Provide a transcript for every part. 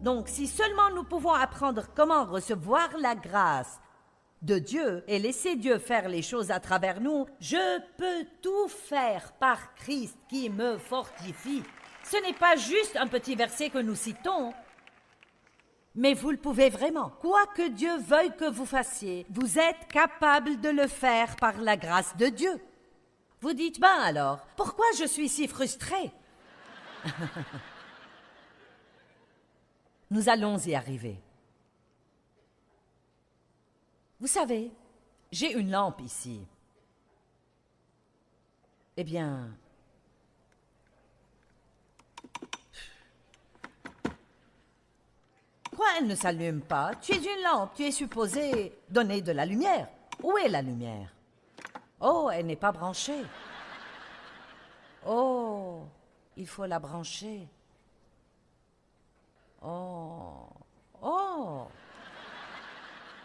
Donc, si seulement nous pouvons apprendre comment recevoir la grâce de Dieu et laisser Dieu faire les choses à travers nous, je peux tout faire par Christ qui me fortifie. Ce n'est pas juste un petit verset que nous citons, mais vous le pouvez vraiment. Quoi que Dieu veuille que vous fassiez, vous êtes capable de le faire par la grâce de Dieu. Vous dites, ben alors, pourquoi je suis si frustrée? Nous allons y arriver. Vous savez, j'ai une lampe ici. Eh bien, pourquoi elle ne s'allume pas? Tu es une lampe, tu es supposé donner de la lumière. Où est la lumière? Oh, elle n'est pas branchée. Oh, il faut la brancher. Oh, oh.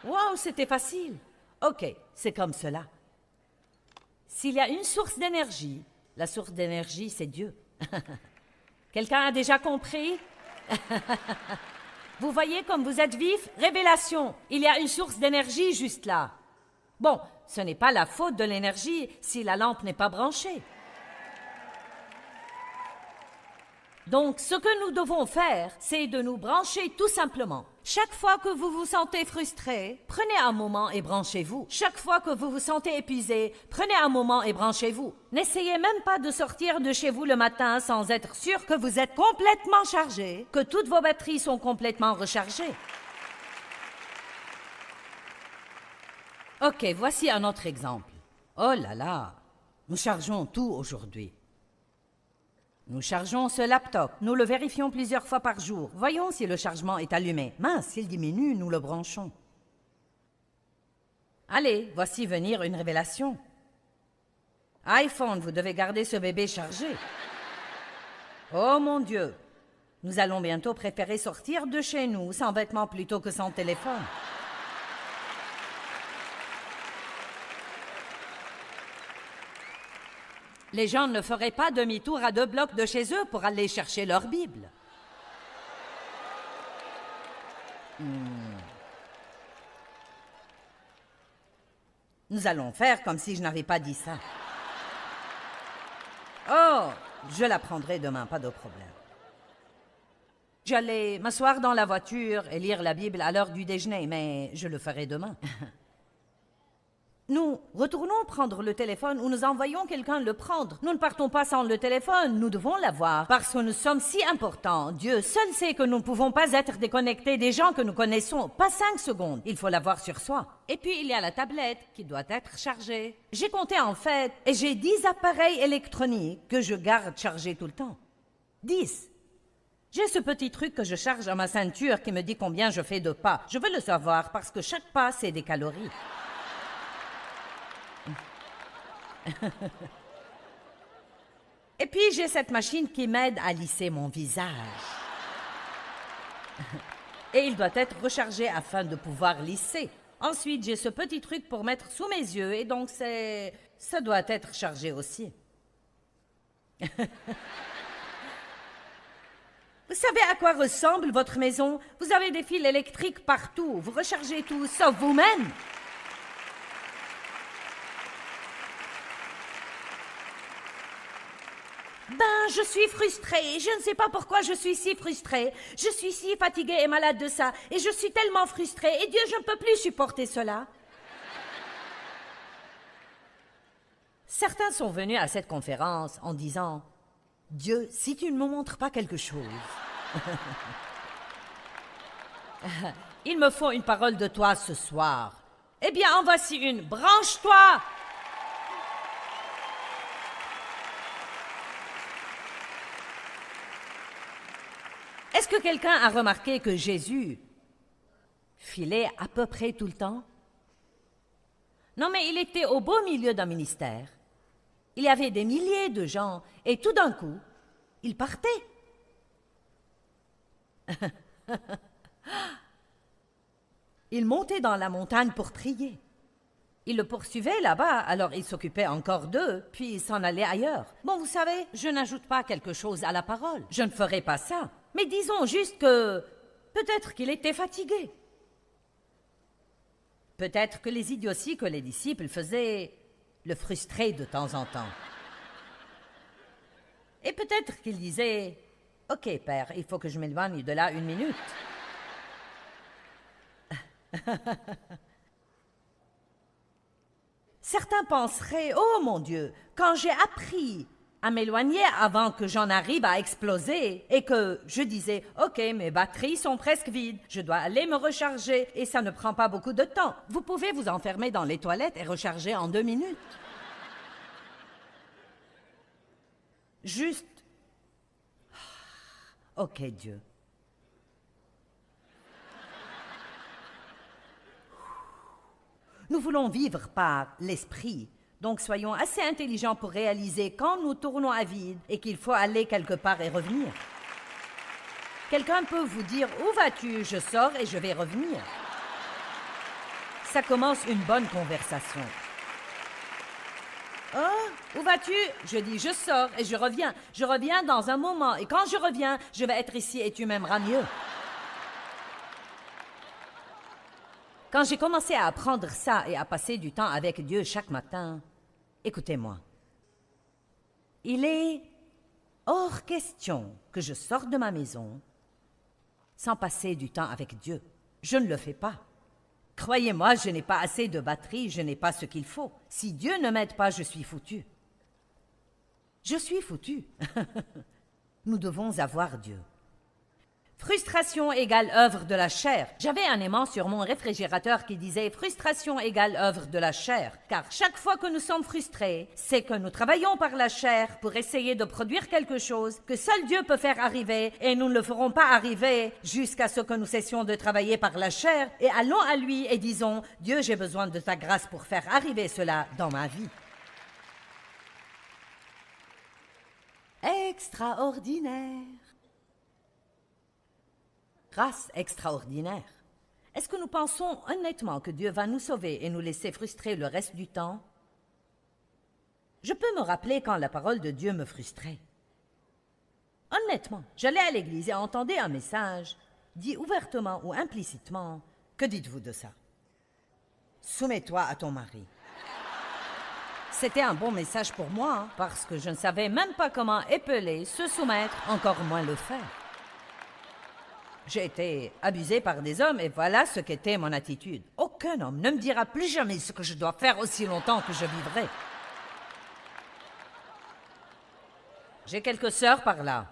Wow, c'était facile. Ok, c'est comme cela. S'il y a une source d'énergie, la source d'énergie, c'est Dieu. Quelqu'un a déjà compris? Vous voyez comme vous êtes vif? Révélation. Il y a une source d'énergie juste là. Bon, ce n'est pas la faute de l'énergie si la lampe n'est pas branchée. Donc, ce que nous devons faire, c'est de nous brancher tout simplement. Chaque fois que vous vous sentez frustré, prenez un moment et branchez-vous. Chaque fois que vous vous sentez épuisé, prenez un moment et branchez-vous. N'essayez même pas de sortir de chez vous le matin sans être sûr que vous êtes complètement chargé, que toutes vos batteries sont complètement rechargées. Ok, voici un autre exemple. Oh là là, nous chargeons tout aujourd'hui. Nous chargeons ce laptop. Nous le vérifions plusieurs fois par jour. Voyons si le chargement est allumé. Mince, s'il diminue, nous le branchons. Allez, voici venir une révélation. iPhone, vous devez garder ce bébé chargé. Oh mon Dieu, nous allons bientôt préférer sortir de chez nous sans vêtements plutôt que sans téléphone. Les gens ne feraient pas demi-tour à 2 blocs de chez eux pour aller chercher leur Bible. Nous allons faire comme si je n'avais pas dit ça. Oh, je la prendrai demain, pas de problème. J'allais m'asseoir dans la voiture et lire la Bible à l'heure du déjeuner, mais je le ferai demain. Nous retournons prendre le téléphone ou nous envoyons quelqu'un le prendre. Nous ne partons pas sans le téléphone, nous devons l'avoir parce que nous sommes si importants. Dieu seul sait que nous ne pouvons pas être déconnectés des gens que nous connaissons, pas 5 secondes. Il faut l'avoir sur soi. Et puis il y a la tablette qui doit être chargée. J'ai compté en fait et j'ai 10 appareils électroniques que je garde chargés tout le temps. 10. J'ai ce petit truc que je charge à ma ceinture qui me dit combien je fais de pas. Je veux le savoir parce que chaque pas, c'est des calories. Et puis j'ai cette machine qui m'aide à lisser mon visage. Et il doit être rechargé afin de pouvoir lisser. Ensuite, j'ai ce petit truc pour mettre sous mes yeux et donc ça doit être chargé aussi. Vous savez à quoi ressemble votre maison? Vous avez des fils électriques partout. Vous rechargez tout, sauf vous-même. Ben, je suis frustrée. Je ne sais pas pourquoi je suis si frustrée. Je suis si fatiguée et malade de ça. Et je suis tellement frustrée. Et Dieu, je ne peux plus supporter cela. Certains sont venus à cette conférence en disant « Dieu, si tu ne me montres pas quelque chose... » Il me faut une parole de toi ce soir. Eh bien, en voici une. Branche-toi! Est-ce que quelqu'un a remarqué que Jésus filait à peu près tout le temps? Non, mais il était au beau milieu d'un ministère. Il y avait des milliers de gens et tout d'un coup, il partait. Il montait dans la montagne pour prier. Il le poursuivait là-bas, alors il s'occupait encore d'eux, puis il s'en allait ailleurs. Bon, vous savez, je n'ajoute pas quelque chose à la parole. Je ne ferai pas ça. Mais disons juste que Peut-être qu'il était fatigué. Peut-être que les idioties que les disciples faisaient le frustraient de temps en temps. Et peut-être qu'il disait « Ok, Père, il faut que je m'éloigne de là 1 minute. » Certains penseraient « Oh mon Dieu, quand j'ai appris à m'éloigner avant que j'en arrive à exploser et que je disais « Ok, mes batteries sont presque vides, je dois aller me recharger et ça ne prend pas beaucoup de temps. » Vous pouvez vous enfermer dans les toilettes et recharger en 2 minutes. Juste « Ok, Dieu. » Nous voulons vivre par l'esprit, donc soyons assez intelligents pour réaliser quand nous tournons à vide et qu'il faut aller quelque part et revenir. Quelqu'un peut vous dire « Où vas-tu? Je sors et je vais revenir. » Ça commence une bonne conversation. « Oh, où vas-tu? » Je dis « Je sors et je reviens. Je reviens dans un moment et quand je reviens, je vais être ici et tu m'aimeras mieux. » Quand j'ai commencé à apprendre ça et à passer du temps avec Dieu chaque matin, écoutez-moi, il est hors question que je sorte de ma maison sans passer du temps avec Dieu. Je ne le fais pas. Croyez-moi, je n'ai pas assez de batterie, je n'ai pas ce qu'il faut. Si Dieu ne m'aide pas, je suis foutu. Je suis foutu. Nous devons avoir Dieu. Frustration égale œuvre de la chair. J'avais un aimant sur mon réfrigérateur qui disait « Frustration égale œuvre de la chair ». Car chaque fois que nous sommes frustrés, c'est que nous travaillons par la chair pour essayer de produire quelque chose que seul Dieu peut faire arriver et nous ne le ferons pas arriver jusqu'à ce que nous cessions de travailler par la chair et allons à lui et disons « Dieu, j'ai besoin de ta grâce pour faire arriver cela dans ma vie ». Extraordinaire. Grâce extraordinaire. Est-ce que nous pensons honnêtement que Dieu va nous sauver et nous laisser frustrer le reste du temps? Je peux me rappeler quand la parole de Dieu me frustrait. Honnêtement, j'allais à l'église et entendais un message, dit ouvertement ou implicitement. Que dites-vous de ça? Soumets-toi à ton mari. C'était un bon message pour moi, parce que je ne savais même pas comment épeler, se soumettre, encore moins le faire. J'ai été abusée par des hommes et voilà ce qu'était mon attitude. Aucun homme ne me dira plus jamais ce que je dois faire aussi longtemps que je vivrai. J'ai quelques sœurs par là.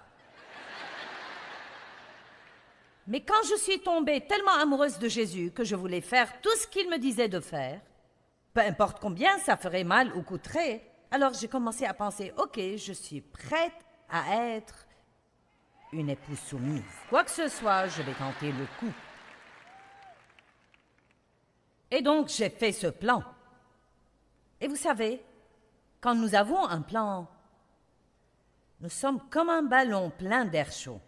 Mais quand je suis tombée tellement amoureuse de Jésus que je voulais faire tout ce qu'il me disait de faire, peu importe combien ça ferait mal ou coûterait, alors j'ai commencé à penser, ok, je suis prête à être une épouse soumise. Quoi que ce soit, je vais tenter le coup. Et donc, j'ai fait ce plan. Et vous savez, quand nous avons un plan, nous sommes comme un ballon plein d'air chaud.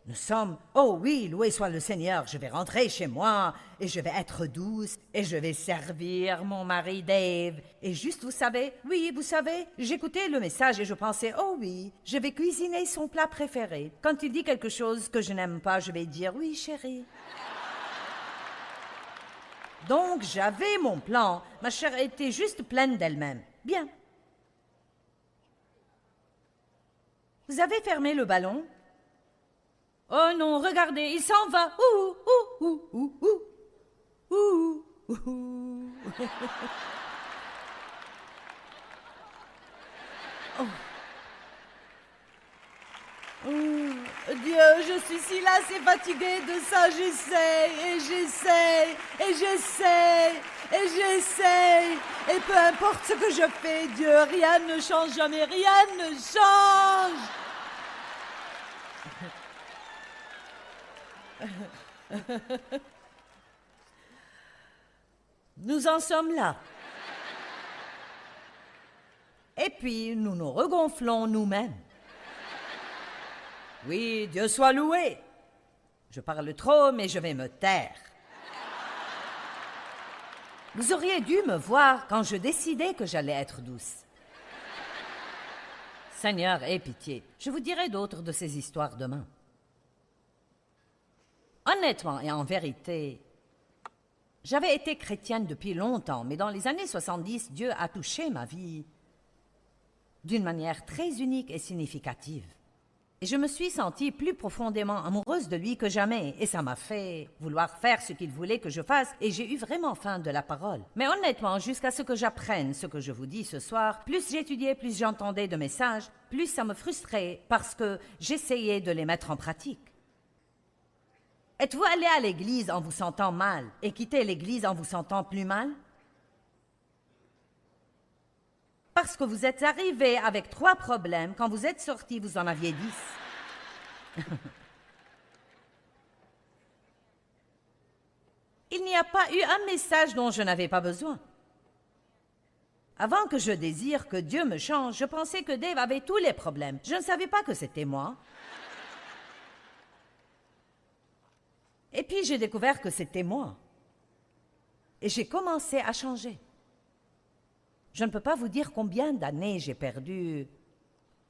Nous sommes, oh oui, loué soit le Seigneur, je vais rentrer chez moi et je vais être douce et je vais servir mon mari Dave. Et juste, vous savez, oui, vous savez, j'écoutais le message et je pensais, oh oui, je vais cuisiner son plat préféré. Quand il dit quelque chose que je n'aime pas, je vais dire, oui, chérie. Donc, j'avais mon plan. Ma chair était juste pleine d'elle-même. Bien. Vous avez fermé le ballon? Oh non, regardez, il s'en va. Ouh, ouh, ouh, ouh, ouh, ouh, ouh. Oh. Dieu, je suis si lassée, fatiguée de ça, j'essaye, et j'essaye, et j'essaye, et j'essaye. Et peu importe ce que je fais, Dieu, rien ne change jamais, rien ne change. Nous en sommes là. Et puis, nous nous regonflons nous-mêmes. Oui, Dieu soit loué. Je parle trop, mais je vais me taire. Vous auriez dû me voir quand je décidais que j'allais être douce. Seigneur, aie pitié. Je vous dirai d'autres de ces histoires demain. Honnêtement et en vérité, j'avais été chrétienne depuis longtemps, mais dans les années 70, Dieu a touché ma vie d'une manière très unique et significative. Et je me suis sentie plus profondément amoureuse de lui que jamais, et ça m'a fait vouloir faire ce qu'il voulait que je fasse, et j'ai eu vraiment faim de la parole. Mais honnêtement, jusqu'à ce que j'apprenne ce que je vous dis ce soir, plus j'étudiais, plus j'entendais de messages, plus ça me frustrait parce que j'essayais de les mettre en pratique. Êtes-vous allé à l'église en vous sentant mal et quitté l'église en vous sentant plus mal? Parce que vous êtes arrivé avec 3 problèmes, quand vous êtes sorti, vous en aviez 10. Il n'y a pas eu un message dont je n'avais pas besoin. Avant que je désire que Dieu me change, je pensais que Dave avait tous les problèmes. Je ne savais pas que c'était moi. Et puis j'ai découvert que c'était moi. Et j'ai commencé à changer. Je ne peux pas vous dire combien d'années j'ai perdu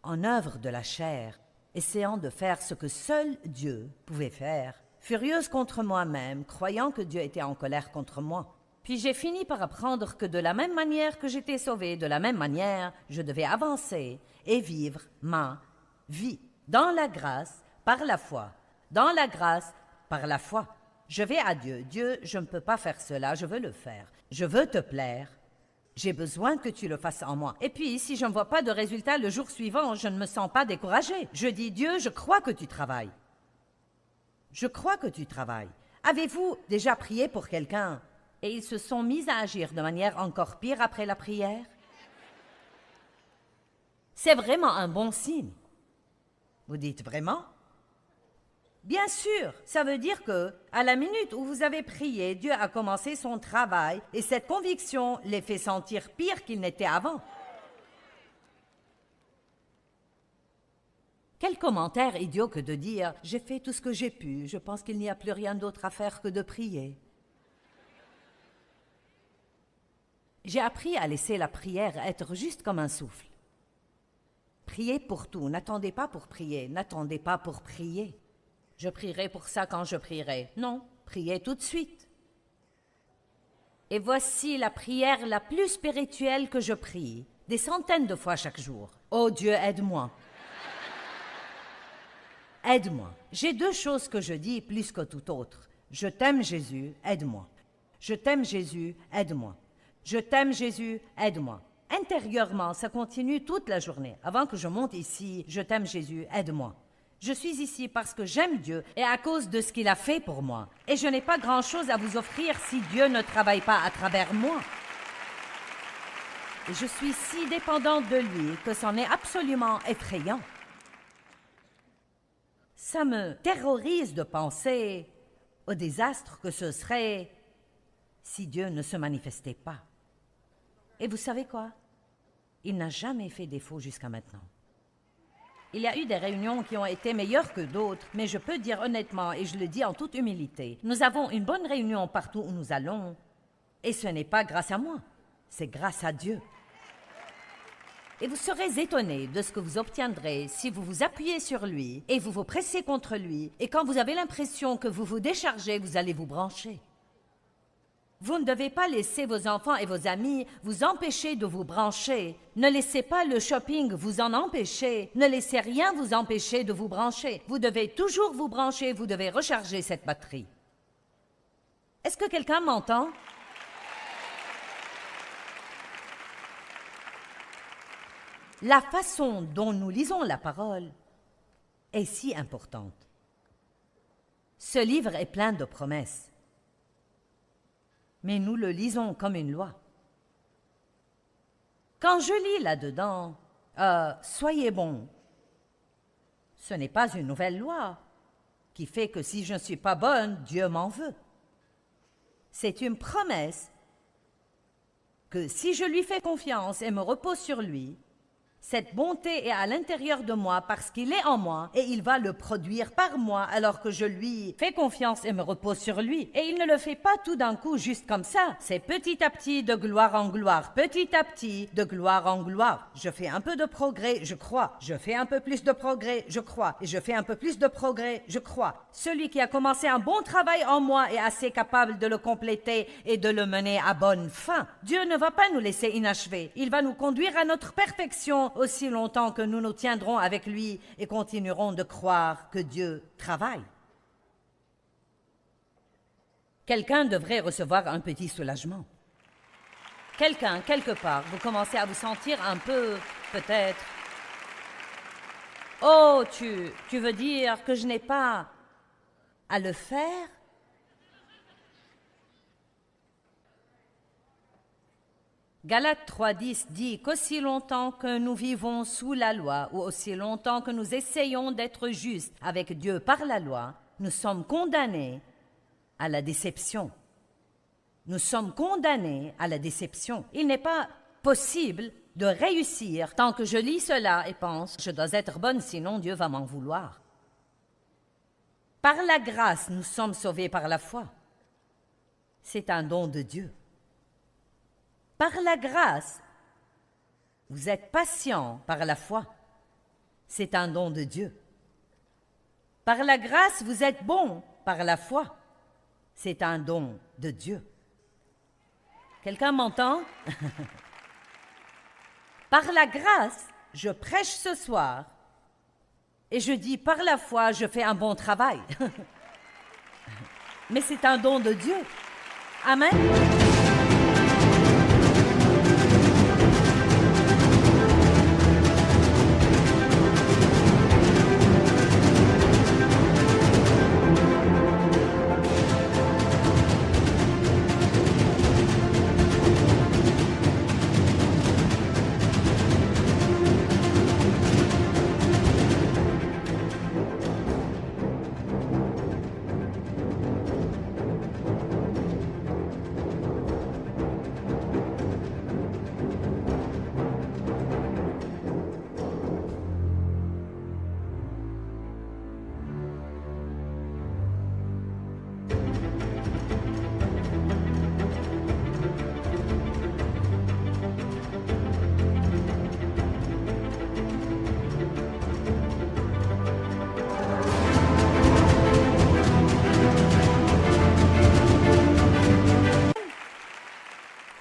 en œuvre de la chair, essayant de faire ce que seul Dieu pouvait faire, furieuse contre moi-même, croyant que Dieu était en colère contre moi. Puis j'ai fini par apprendre que de la même manière que j'étais sauvée, de la même manière, je devais avancer et vivre ma vie dans la grâce, par la foi, dans la grâce, par la foi. Je vais à Dieu. Dieu, je ne peux pas faire cela, je veux le faire. Je veux te plaire. J'ai besoin que tu le fasses en moi. Et puis, si je ne vois pas de résultat le jour suivant, je ne me sens pas découragée. Je dis, Dieu, je crois que tu travailles. Je crois que tu travailles. Avez-vous déjà prié pour quelqu'un et ils se sont mis à agir de manière encore pire après la prière? C'est vraiment un bon signe. Vous dites vraiment? Bien sûr, ça veut dire que, à la minute où vous avez prié, Dieu a commencé son travail et cette conviction les fait sentir pire qu'ils n'étaient avant. Quel commentaire idiot que de dire « J'ai fait tout ce que j'ai pu, je pense qu'il n'y a plus rien d'autre à faire que de prier. » J'ai appris à laisser la prière être juste comme un souffle. Priez pour tout, n'attendez pas pour prier, n'attendez pas pour prier. Je prierai pour ça quand je prierai. Non, priez tout de suite. Et voici la prière la plus spirituelle que je prie, des centaines de fois chaque jour. Oh Dieu, aide-moi. Aide-moi. J'ai 2 choses que je dis plus que tout autre. Je t'aime Jésus, aide-moi. Je t'aime Jésus, aide-moi. Je t'aime Jésus, aide-moi. Intérieurement, ça continue toute la journée. Avant que je monte ici, je t'aime Jésus, aide-moi. Je suis ici parce que j'aime Dieu et à cause de ce qu'il a fait pour moi. Et je n'ai pas grand-chose à vous offrir si Dieu ne travaille pas à travers moi. Et je suis si dépendante de lui que c'en est absolument effrayant. Ça me terrorise de penser au désastre que ce serait si Dieu ne se manifestait pas. Et vous savez quoi? Il n'a jamais fait défaut jusqu'à maintenant. Il y a eu des réunions qui ont été meilleures que d'autres, mais je peux dire honnêtement, et je le dis en toute humilité, nous avons une bonne réunion partout où nous allons, et ce n'est pas grâce à moi, c'est grâce à Dieu. Et vous serez étonnés de ce que vous obtiendrez si vous vous appuyez sur lui, et vous vous pressez contre lui, et quand vous avez l'impression que vous vous déchargez, vous allez vous brancher. Vous ne devez pas laisser vos enfants et vos amis vous empêcher de vous brancher. Ne laissez pas le shopping vous en empêcher. Ne laissez rien vous empêcher de vous brancher. Vous devez toujours vous brancher, vous devez recharger cette batterie. Est-ce que quelqu'un m'entend? La façon dont nous lisons la parole est si importante. Ce livre est plein de promesses. Mais nous le lisons comme une loi. Quand je lis là-dedans, soyez bons, ce n'est pas une nouvelle loi qui fait que si je ne suis pas bonne, Dieu m'en veut. C'est une promesse que si je lui fais confiance et me repose sur lui, Cette bonté est à l'intérieur de moi parce qu'il est en moi et il va le produire par moi alors que je lui fais confiance et me repose sur lui. Et il ne le fait pas tout d'un coup juste comme ça. C'est petit à petit de gloire en gloire, petit à petit de gloire en gloire. Je fais un peu de progrès, je crois. Je fais un peu plus de progrès, je crois. Et je fais un peu plus de progrès, je crois. Celui qui a commencé un bon travail en moi est assez capable de le compléter et de le mener à bonne fin. Dieu ne va pas nous laisser inachever. Il va nous conduire à notre perfection aussi longtemps que nous nous tiendrons avec lui et continuerons de croire que Dieu travaille. Quelqu'un devrait recevoir un petit soulagement. Quelqu'un, quelque part, vous commencez à vous sentir un peu, peut-être... Oh, tu veux dire que je n'ai pas à le faire? Galates 3.10 dit qu'aussi longtemps que nous vivons sous la loi, ou aussi longtemps que nous essayons d'être justes avec Dieu par la loi, nous sommes condamnés à la déception. Nous sommes condamnés à la déception. Il n'est pas possible de réussir tant que je lis cela et pense « je dois être bonne, sinon Dieu va m'en vouloir ». Par la grâce, nous sommes sauvés par la foi. C'est un don de Dieu. Par la grâce, vous êtes patient par la foi. C'est un don de Dieu. Par la grâce, vous êtes bon par la foi. C'est un don de Dieu. Quelqu'un m'entend? Par la grâce, je prêche ce soir et je dis par la foi, je fais un bon travail. Mais c'est un don de Dieu. Amen.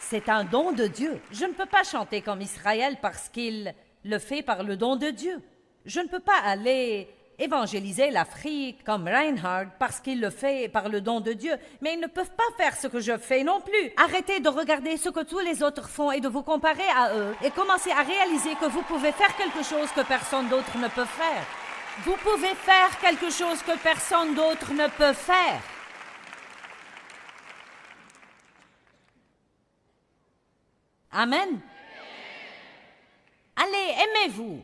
C'est un don de Dieu. Je ne peux pas chanter comme Israël parce qu'il le fait par le don de Dieu. Je ne peux pas aller évangéliser l'Afrique comme Reinhard parce qu'il le fait par le don de Dieu. Mais ils ne peuvent pas faire ce que je fais non plus. Arrêtez de regarder ce que tous les autres font et de vous comparer à eux et commencez à réaliser que vous pouvez faire quelque chose que personne d'autre ne peut faire. Vous pouvez faire quelque chose que personne d'autre ne peut faire. Amen. Allez, aimez-vous.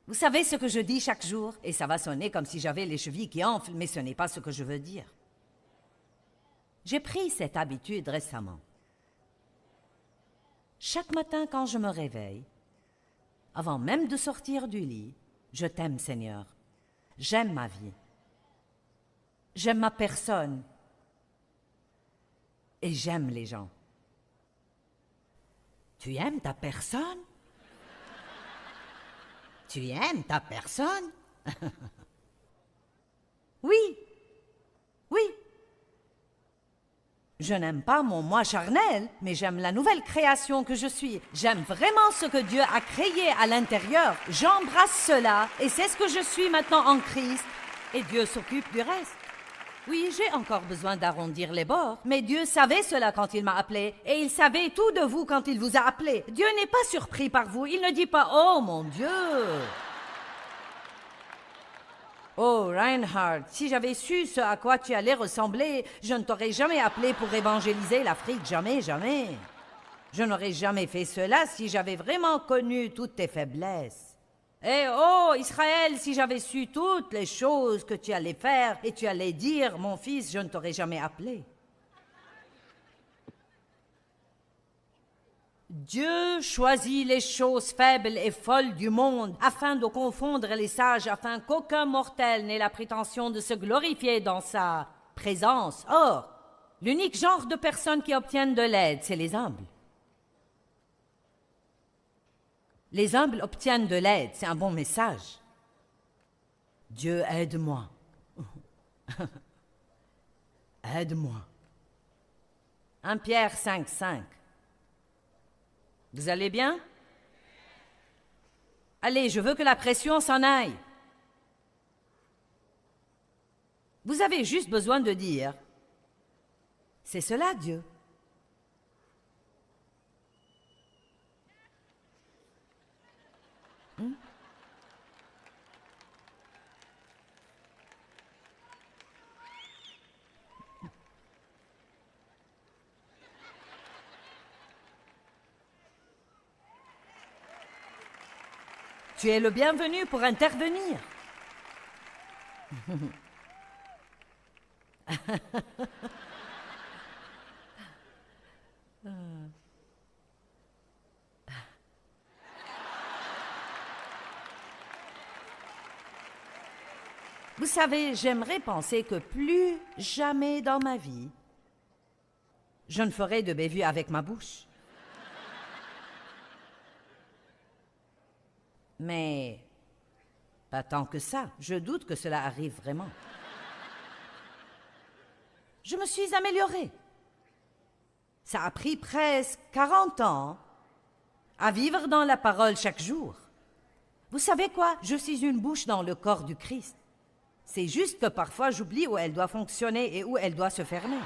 Vous savez ce que je dis chaque jour? Et ça va sonner comme si j'avais les chevilles qui enflent, mais ce n'est pas ce que je veux dire. J'ai pris cette habitude récemment. Chaque matin quand je me réveille, avant même de sortir du lit, je t'aime, Seigneur. J'aime ma vie. J'aime ma personne. Et j'aime les gens. Tu aimes ta personne? Tu aimes ta personne? Oui, oui. Je n'aime pas mon moi charnel, mais j'aime la nouvelle création que je suis. J'aime vraiment ce que Dieu a créé à l'intérieur. J'embrasse cela et c'est ce que je suis maintenant en Christ. Et Dieu s'occupe du reste. Oui, j'ai encore besoin d'arrondir les bords, mais Dieu savait cela quand il m'a appelé, et il savait tout de vous quand il vous a appelé. Dieu n'est pas surpris par vous, il ne dit pas « Oh mon Dieu !» Oh, Reinhard, si j'avais su ce à quoi tu allais ressembler, je ne t'aurais jamais appelé pour évangéliser l'Afrique, jamais, jamais. Je n'aurais jamais fait cela si j'avais vraiment connu toutes tes faiblesses. Eh oh, Israël, si j'avais su toutes les choses que tu allais faire et tu allais dire, mon fils, je ne t'aurais jamais appelé. Dieu choisit les choses faibles et folles du monde afin de confondre les sages, afin qu'aucun mortel n'ait la prétention de se glorifier dans sa présence. Or, l'unique genre de personnes qui obtiennent de l'aide, c'est les humbles. Les humbles obtiennent de l'aide, c'est un bon message. Dieu, aide-moi. Aide-moi. 1 Pierre 5,5. Vous allez bien? Allez, je veux que la pression s'en aille. Vous avez juste besoin de dire, c'est cela, Dieu. Tu es le bienvenu pour intervenir. Vous savez, j'aimerais penser que plus jamais dans ma vie, je ne ferai de bévue avec ma bouche. Mais pas tant que ça. Je doute que cela arrive vraiment. Je me suis améliorée. Ça a pris presque 40 ans à vivre dans la parole chaque jour. Vous savez quoi? Je suis une bouche dans le corps du Christ. C'est juste que parfois j'oublie où elle doit fonctionner et où elle doit se fermer.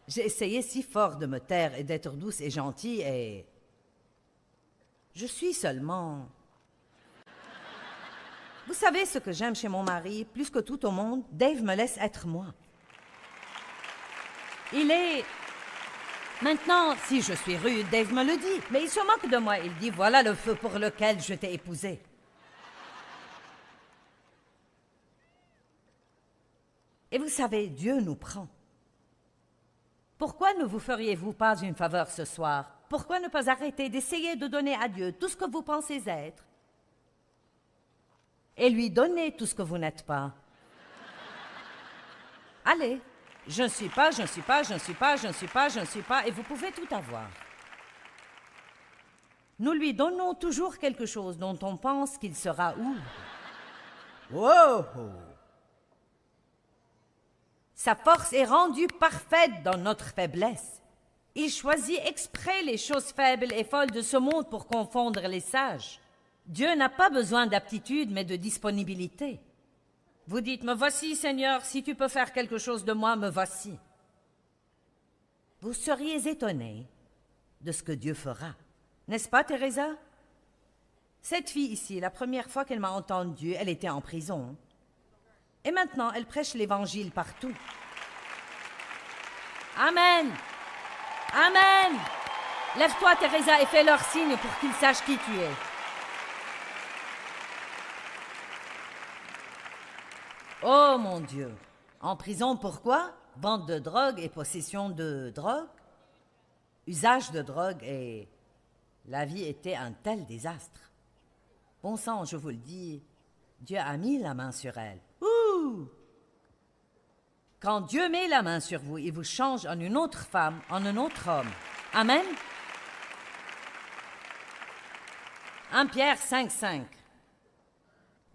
J'ai essayé si fort de me taire et d'être douce et gentille et... je suis seulement... Vous savez ce que j'aime chez mon mari, plus que tout au monde? Dave me laisse être moi. Il est... Maintenant, si je suis rude, Dave me le dit, mais il se moque de moi. Il dit, voilà le feu pour lequel je t'ai épousé. Et vous savez, Dieu nous prend. Pourquoi ne vous feriez-vous pas une faveur ce soir? Pourquoi ne pas arrêter d'essayer de donner à Dieu tout ce que vous pensez être et lui donner tout ce que vous n'êtes pas? Allez, je ne suis pas, et vous pouvez tout avoir. Nous lui donnons toujours quelque chose dont on pense qu'il sera où? Wow! Sa force est rendue parfaite dans notre faiblesse. Il choisit exprès les choses faibles et folles de ce monde pour confondre les sages. Dieu n'a pas besoin d'aptitude, mais de disponibilité. Vous dites, me voici, Seigneur, si tu peux faire quelque chose de moi, me voici. Vous seriez étonné de ce que Dieu fera. N'est-ce pas, Teresa? Cette fille ici, la première fois qu'elle m'a entendue, elle était en prison. Et maintenant, elle prêche l'Évangile partout. Amen! Amen! Lève-toi, Teresa, et fais leur signe pour qu'ils sachent qui tu es. Oh, mon Dieu! En prison, pourquoi? Vente de drogue et possession de drogue? Usage de drogue et... La vie était un tel désastre. Bon sang, je vous le dis, Dieu a mis la main sur elle. Ouh! Quand Dieu met la main sur vous, il vous change en une autre femme, en un autre homme. Amen? 1 Pierre 5,5.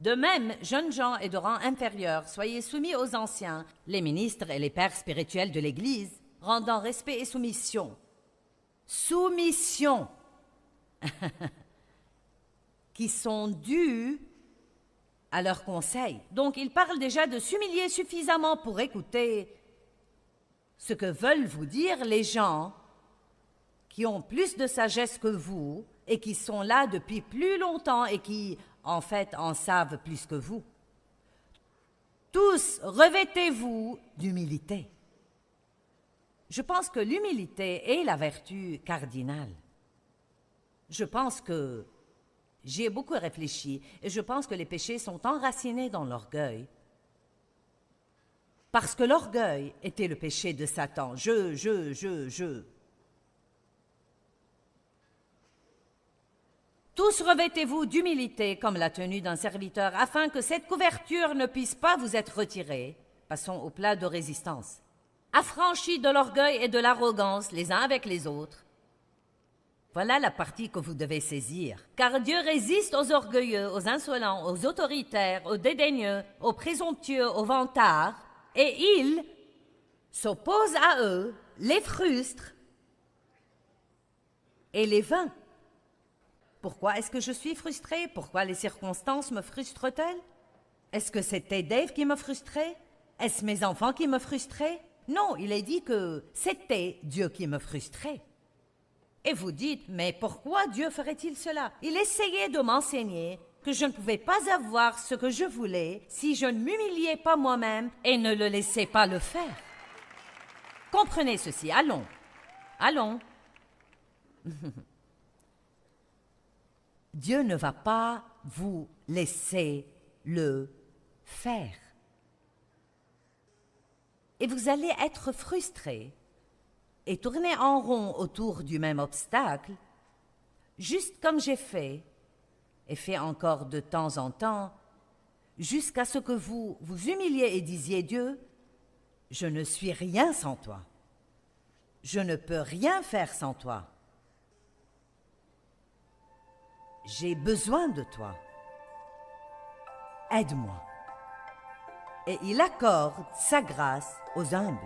De même, jeunes gens et de rang inférieur, soyez soumis aux anciens, les ministres et les pères spirituels de l'Église, rendant respect et soumission. Soumission! Qui sont dus à leurs conseils. Donc, il parle déjà de s'humilier suffisamment pour écouter ce que veulent vous dire les gens qui ont plus de sagesse que vous et qui sont là depuis plus longtemps et qui, en fait, en savent plus que vous. Tous, revêtez-vous d'humilité. Je pense que l'humilité est la vertu cardinale. Je pense que j'ai beaucoup réfléchi et je pense que les péchés sont enracinés dans l'orgueil. Parce que l'orgueil était le péché de Satan. Je. Tous revêtez-vous d'humilité comme la tenue d'un serviteur, afin que cette couverture ne puisse pas vous être retirée. Passons au plat de résistance. Affranchis de l'orgueil et de l'arrogance les uns avec les autres. Voilà la partie que vous devez saisir. Car Dieu résiste aux orgueilleux, aux insolents, aux autoritaires, aux dédaigneux, aux présomptueux, aux vantards, et il s'oppose à eux, les frustre et les vainc. Pourquoi est-ce que je suis frustrée? Pourquoi les circonstances me frustrent-elles? Est-ce que c'était Dave qui me frustrait? Est-ce mes enfants qui me frustraient? Non, il est dit que c'était Dieu qui me frustrait. Et vous dites, mais pourquoi Dieu ferait-il cela? Il essayait de m'enseigner que je ne pouvais pas avoir ce que je voulais si je ne m'humiliais pas moi-même et ne le laissais pas le faire. Comprenez ceci, allons. Dieu ne va pas vous laisser le faire. Et vous allez être frustré et tourner en rond autour du même obstacle, juste comme j'ai fait, et fait encore de temps en temps, jusqu'à ce que vous vous humiliez et disiez, Dieu, je ne suis rien sans toi. Je ne peux rien faire sans toi. J'ai besoin de toi. Aide-moi. Et il accorde sa grâce aux humbles.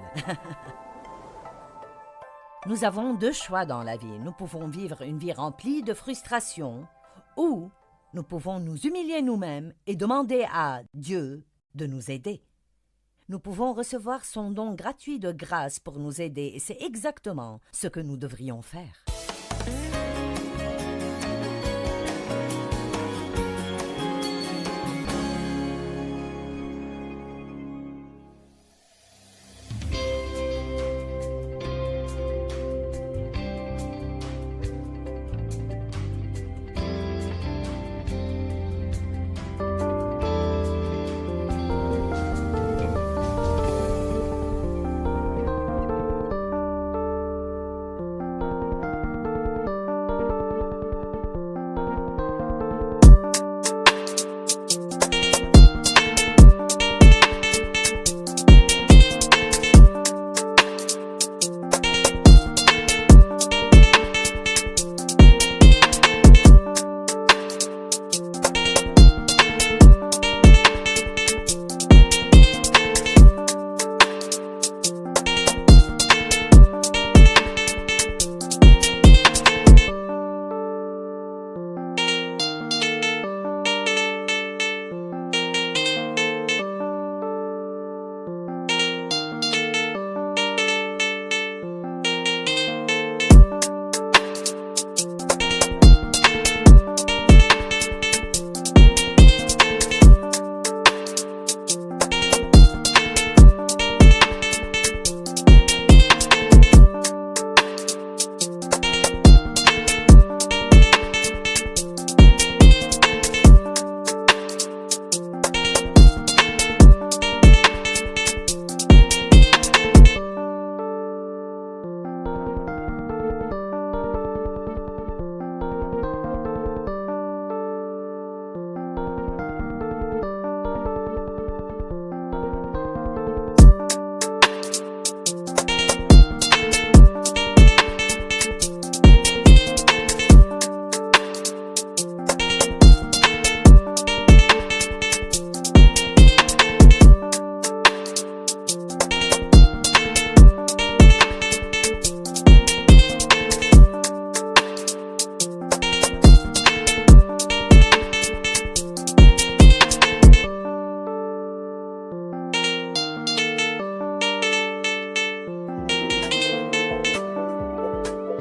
Nous avons deux choix dans la vie. Nous pouvons vivre une vie remplie de frustration ou nous pouvons nous humilier nous-mêmes et demander à Dieu de nous aider. Nous pouvons recevoir son don gratuit de grâce pour nous aider et c'est exactement ce que nous devrions faire.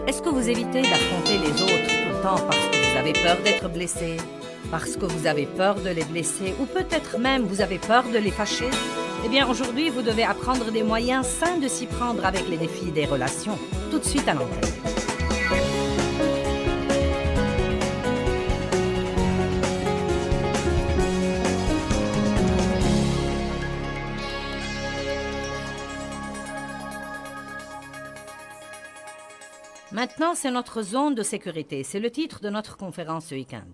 Est-ce que vous évitez d'affronter les autres tout le temps parce que vous avez peur d'être blessé, parce que vous avez peur de les blesser, ou peut-être même vous avez peur de les fâcher? Eh bien, aujourd'hui, vous devez apprendre des moyens sains de s'y prendre avec les défis des relations. Tout de suite à l'antenne. Maintenant, c'est notre zone de sécurité. C'est le titre de notre conférence ce week-end.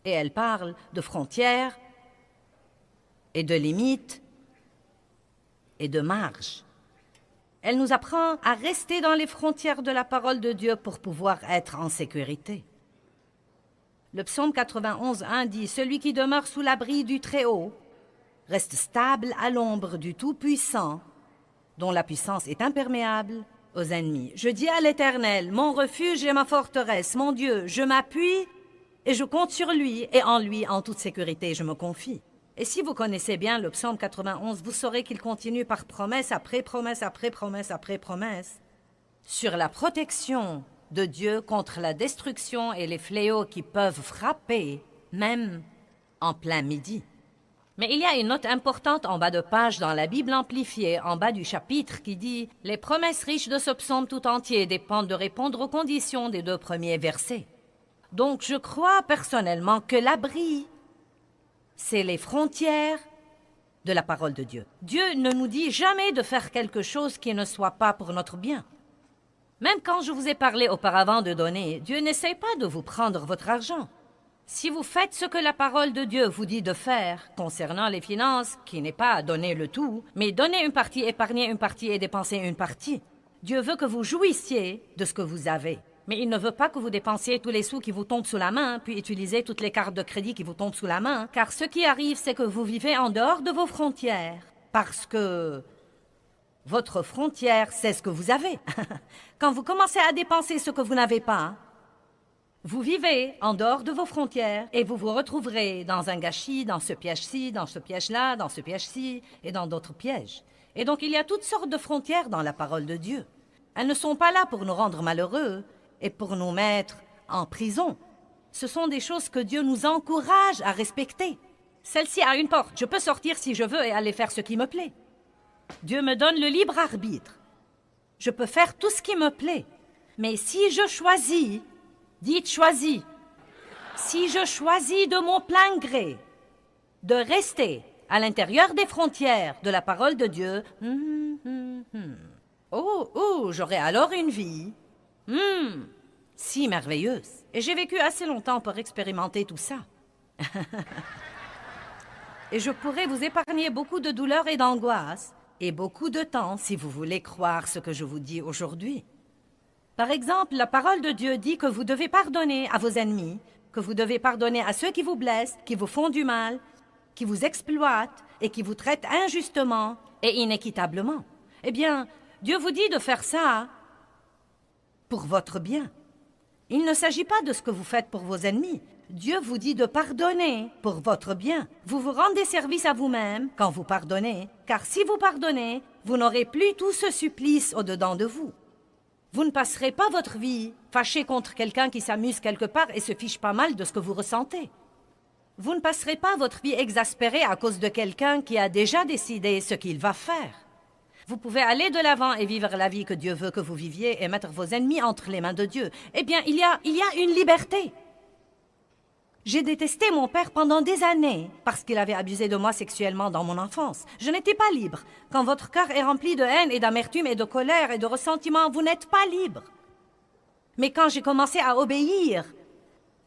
Et elle parle de frontières et de limites et de marges. Elle nous apprend à rester dans les frontières de la parole de Dieu pour pouvoir être en sécurité. Le psaume 91:1 dit « Celui qui demeure sous l'abri du Très-Haut reste stable à l'ombre du Tout-Puissant, dont la puissance est imperméable aux ennemis. Je dis à l'Éternel, mon refuge et ma forteresse, mon Dieu, je m'appuie et je compte sur lui, et en lui, en toute sécurité, je me confie. » Et si vous connaissez bien le psaume 91, vous saurez qu'il continue par promesse après promesse après promesse après promesse sur la protection de Dieu contre la destruction et les fléaux qui peuvent frapper, même en plein midi. Mais il y a une note importante en bas de page dans la Bible amplifiée, en bas du chapitre, qui dit « Les promesses riches de ce psaume tout entier dépendent de répondre aux conditions des 2 premiers versets. » Donc je crois personnellement que l'abri, c'est les frontières de la parole de Dieu. Dieu ne nous dit jamais de faire quelque chose qui ne soit pas pour notre bien. Même quand je vous ai parlé auparavant de donner, Dieu n'essaie pas de vous prendre votre argent. Si vous faites ce que la parole de Dieu vous dit de faire concernant les finances, qui n'est pas donner le tout, mais donner une partie, épargner une partie et dépenser une partie, Dieu veut que vous jouissiez de ce que vous avez. Mais il ne veut pas que vous dépensiez tous les sous qui vous tombent sous la main, puis utilisez toutes les cartes de crédit qui vous tombent sous la main, car ce qui arrive, c'est que vous vivez en dehors de vos frontières, parce que votre frontière, c'est ce que vous avez. Quand vous commencez à dépenser ce que vous n'avez pas, vous vivez en dehors de vos frontières et vous vous retrouverez dans un gâchis, dans ce piège-ci, dans ce piège-là, dans ce piège-ci et dans d'autres pièges. Et donc il y a toutes sortes de frontières dans la parole de Dieu. Elles ne sont pas là pour nous rendre malheureux et pour nous mettre en prison. Ce sont des choses que Dieu nous encourage à respecter. Celle-ci a une porte. Je peux sortir si je veux et aller faire ce qui me plaît. Dieu me donne le libre arbitre. Je peux faire tout ce qui me plaît. Mais si je choisis, dites choisis, si je choisis de mon plein gré de rester à l'intérieur des frontières de la parole de Dieu, j'aurai alors une vie si merveilleuse. Et j'ai vécu assez longtemps pour expérimenter tout ça. Et je pourrais vous épargner beaucoup de douleurs et d'angoisse et beaucoup de temps si vous voulez croire ce que je vous dis aujourd'hui. Par exemple, la parole de Dieu dit que vous devez pardonner à vos ennemis, que vous devez pardonner à ceux qui vous blessent, qui vous font du mal, qui vous exploitent et qui vous traitent injustement et inéquitablement. Eh bien, Dieu vous dit de faire ça pour votre bien. Il ne s'agit pas de ce que vous faites pour vos ennemis. Dieu vous dit de pardonner pour votre bien. Vous vous rendez service à vous-même quand vous pardonnez, car si vous pardonnez, vous n'aurez plus tout ce supplice au-dedans de vous. Vous ne passerez pas votre vie fâché contre quelqu'un qui s'amuse quelque part et se fiche pas mal de ce que vous ressentez. Vous ne passerez pas votre vie exaspérée à cause de quelqu'un qui a déjà décidé ce qu'il va faire. Vous pouvez aller de l'avant et vivre la vie que Dieu veut que vous viviez et mettre vos ennemis entre les mains de Dieu. Eh bien, il y a une liberté. J'ai détesté mon père pendant des années parce qu'il avait abusé de moi sexuellement dans mon enfance. Je n'étais pas libre. Quand votre cœur est rempli de haine et d'amertume et de colère et de ressentiment, vous n'êtes pas libre. Mais quand j'ai commencé à obéir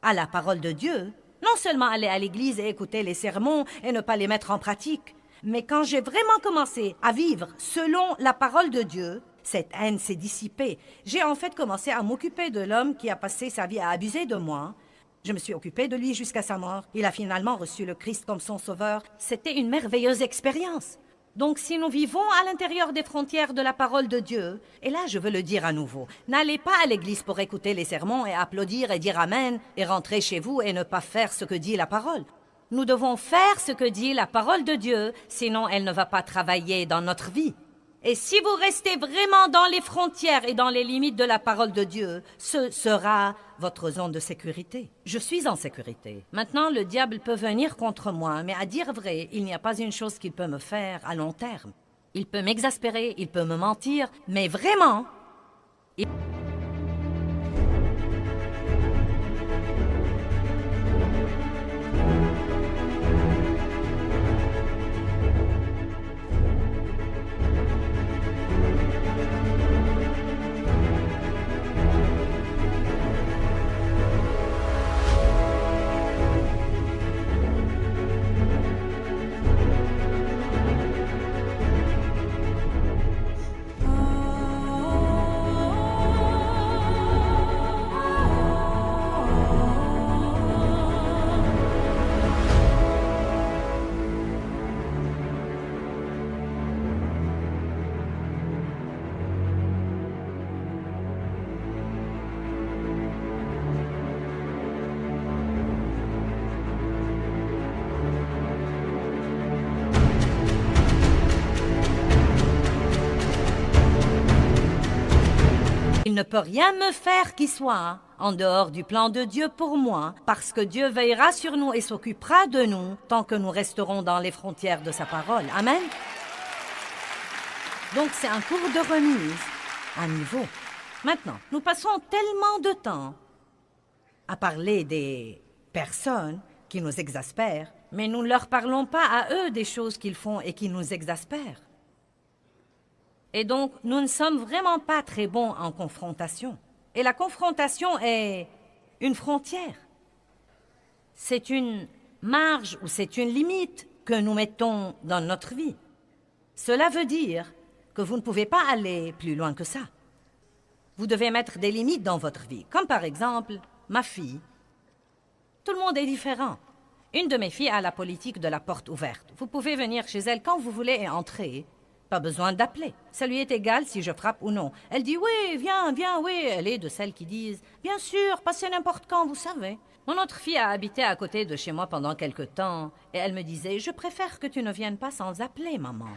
à la parole de Dieu, non seulement aller à l'église et écouter les sermons et ne pas les mettre en pratique, mais quand j'ai vraiment commencé à vivre selon la parole de Dieu, cette haine s'est dissipée. J'ai en fait commencé à m'occuper de l'homme qui a passé sa vie à abuser de moi. Je me suis occupée de lui jusqu'à sa mort. Il a finalement reçu le Christ comme son sauveur. C'était une merveilleuse expérience. Donc si nous vivons à l'intérieur des frontières de la parole de Dieu, et là je veux le dire à nouveau, n'allez pas à l'église pour écouter les sermons et applaudir et dire Amen et rentrer chez vous et ne pas faire ce que dit la parole. Nous devons faire ce que dit la parole de Dieu, sinon elle ne va pas travailler dans notre vie. Et si vous restez vraiment dans les frontières et dans les limites de la parole de Dieu, ce sera votre zone de sécurité. Je suis en sécurité. Maintenant, le diable peut venir contre moi, mais à dire vrai, il n'y a pas une chose qu'il peut me faire à long terme. Il peut m'exaspérer, il peut me mentir, mais vraiment... ne peut rien me faire qui soit en dehors du plan de Dieu pour moi, parce que Dieu veillera sur nous et s'occupera de nous tant que nous resterons dans les frontières de sa parole. Amen. Donc c'est un cours de remise à niveau. Maintenant, nous passons tellement de temps à parler des personnes qui nous exaspèrent, mais nous ne leur parlons pas à eux des choses qu'ils font et qui nous exaspèrent. Et donc, nous ne sommes vraiment pas très bons en confrontation. Et la confrontation est une frontière. C'est une marge ou c'est une limite que nous mettons dans notre vie. Cela veut dire que vous ne pouvez pas aller plus loin que ça. Vous devez mettre des limites dans votre vie, comme par exemple ma fille. Tout le monde est différent. Une de mes filles a la politique de la porte ouverte. Vous pouvez venir chez elle quand vous voulez et entrer. Pas besoin d'appeler. Ça lui est égal si je frappe ou non. Elle dit « Oui, viens, viens, oui ». Elle est de celles qui disent « Bien sûr, passez n'importe quand, vous savez ». Mon autre fille a habité à côté de chez moi pendant quelque temps et elle me disait « Je préfère que tu ne viennes pas sans appeler, maman ».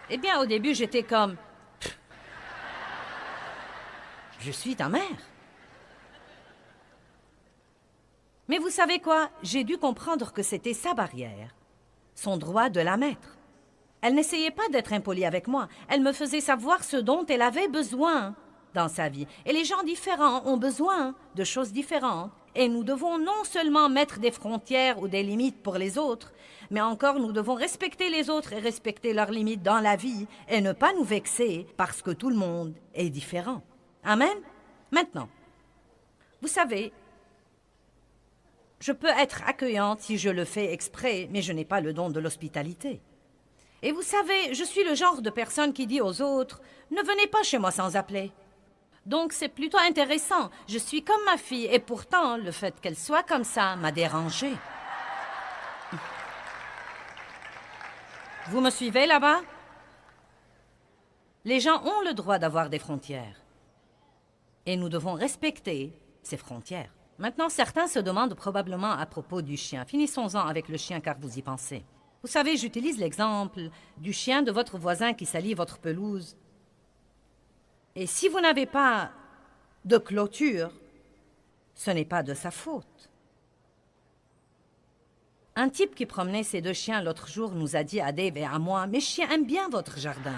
Eh bien, au début, j'étais comme « Je suis ta mère ». Mais vous savez quoi? J'ai dû comprendre que c'était sa barrière, son droit de la mettre. Elle n'essayait pas d'être impolie avec moi. Elle me faisait savoir ce dont elle avait besoin dans sa vie. Et les gens différents ont besoin de choses différentes. Et nous devons non seulement mettre des frontières ou des limites pour les autres, mais encore nous devons respecter les autres et respecter leurs limites dans la vie et ne pas nous vexer parce que tout le monde est différent. Amen? Maintenant, vous savez, je peux être accueillante si je le fais exprès, mais je n'ai pas le don de l'hospitalité. Et vous savez, je suis le genre de personne qui dit aux autres « Ne venez pas chez moi sans appeler ». Donc c'est plutôt intéressant. Je suis comme ma fille, et pourtant, le fait qu'elle soit comme ça m'a dérangée. Vous me suivez là-bas? Les gens ont le droit d'avoir des frontières. Et nous devons respecter ces frontières. Maintenant, certains se demandent probablement à propos du chien. Finissons-en avec le chien car vous y pensez. Vous savez, j'utilise l'exemple du chien de votre voisin qui salit votre pelouse. Et si vous n'avez pas de clôture, ce n'est pas de sa faute. Un type qui promenait ses deux chiens l'autre jour nous a dit à Dave et à moi « Mes chiens aiment bien votre jardin ».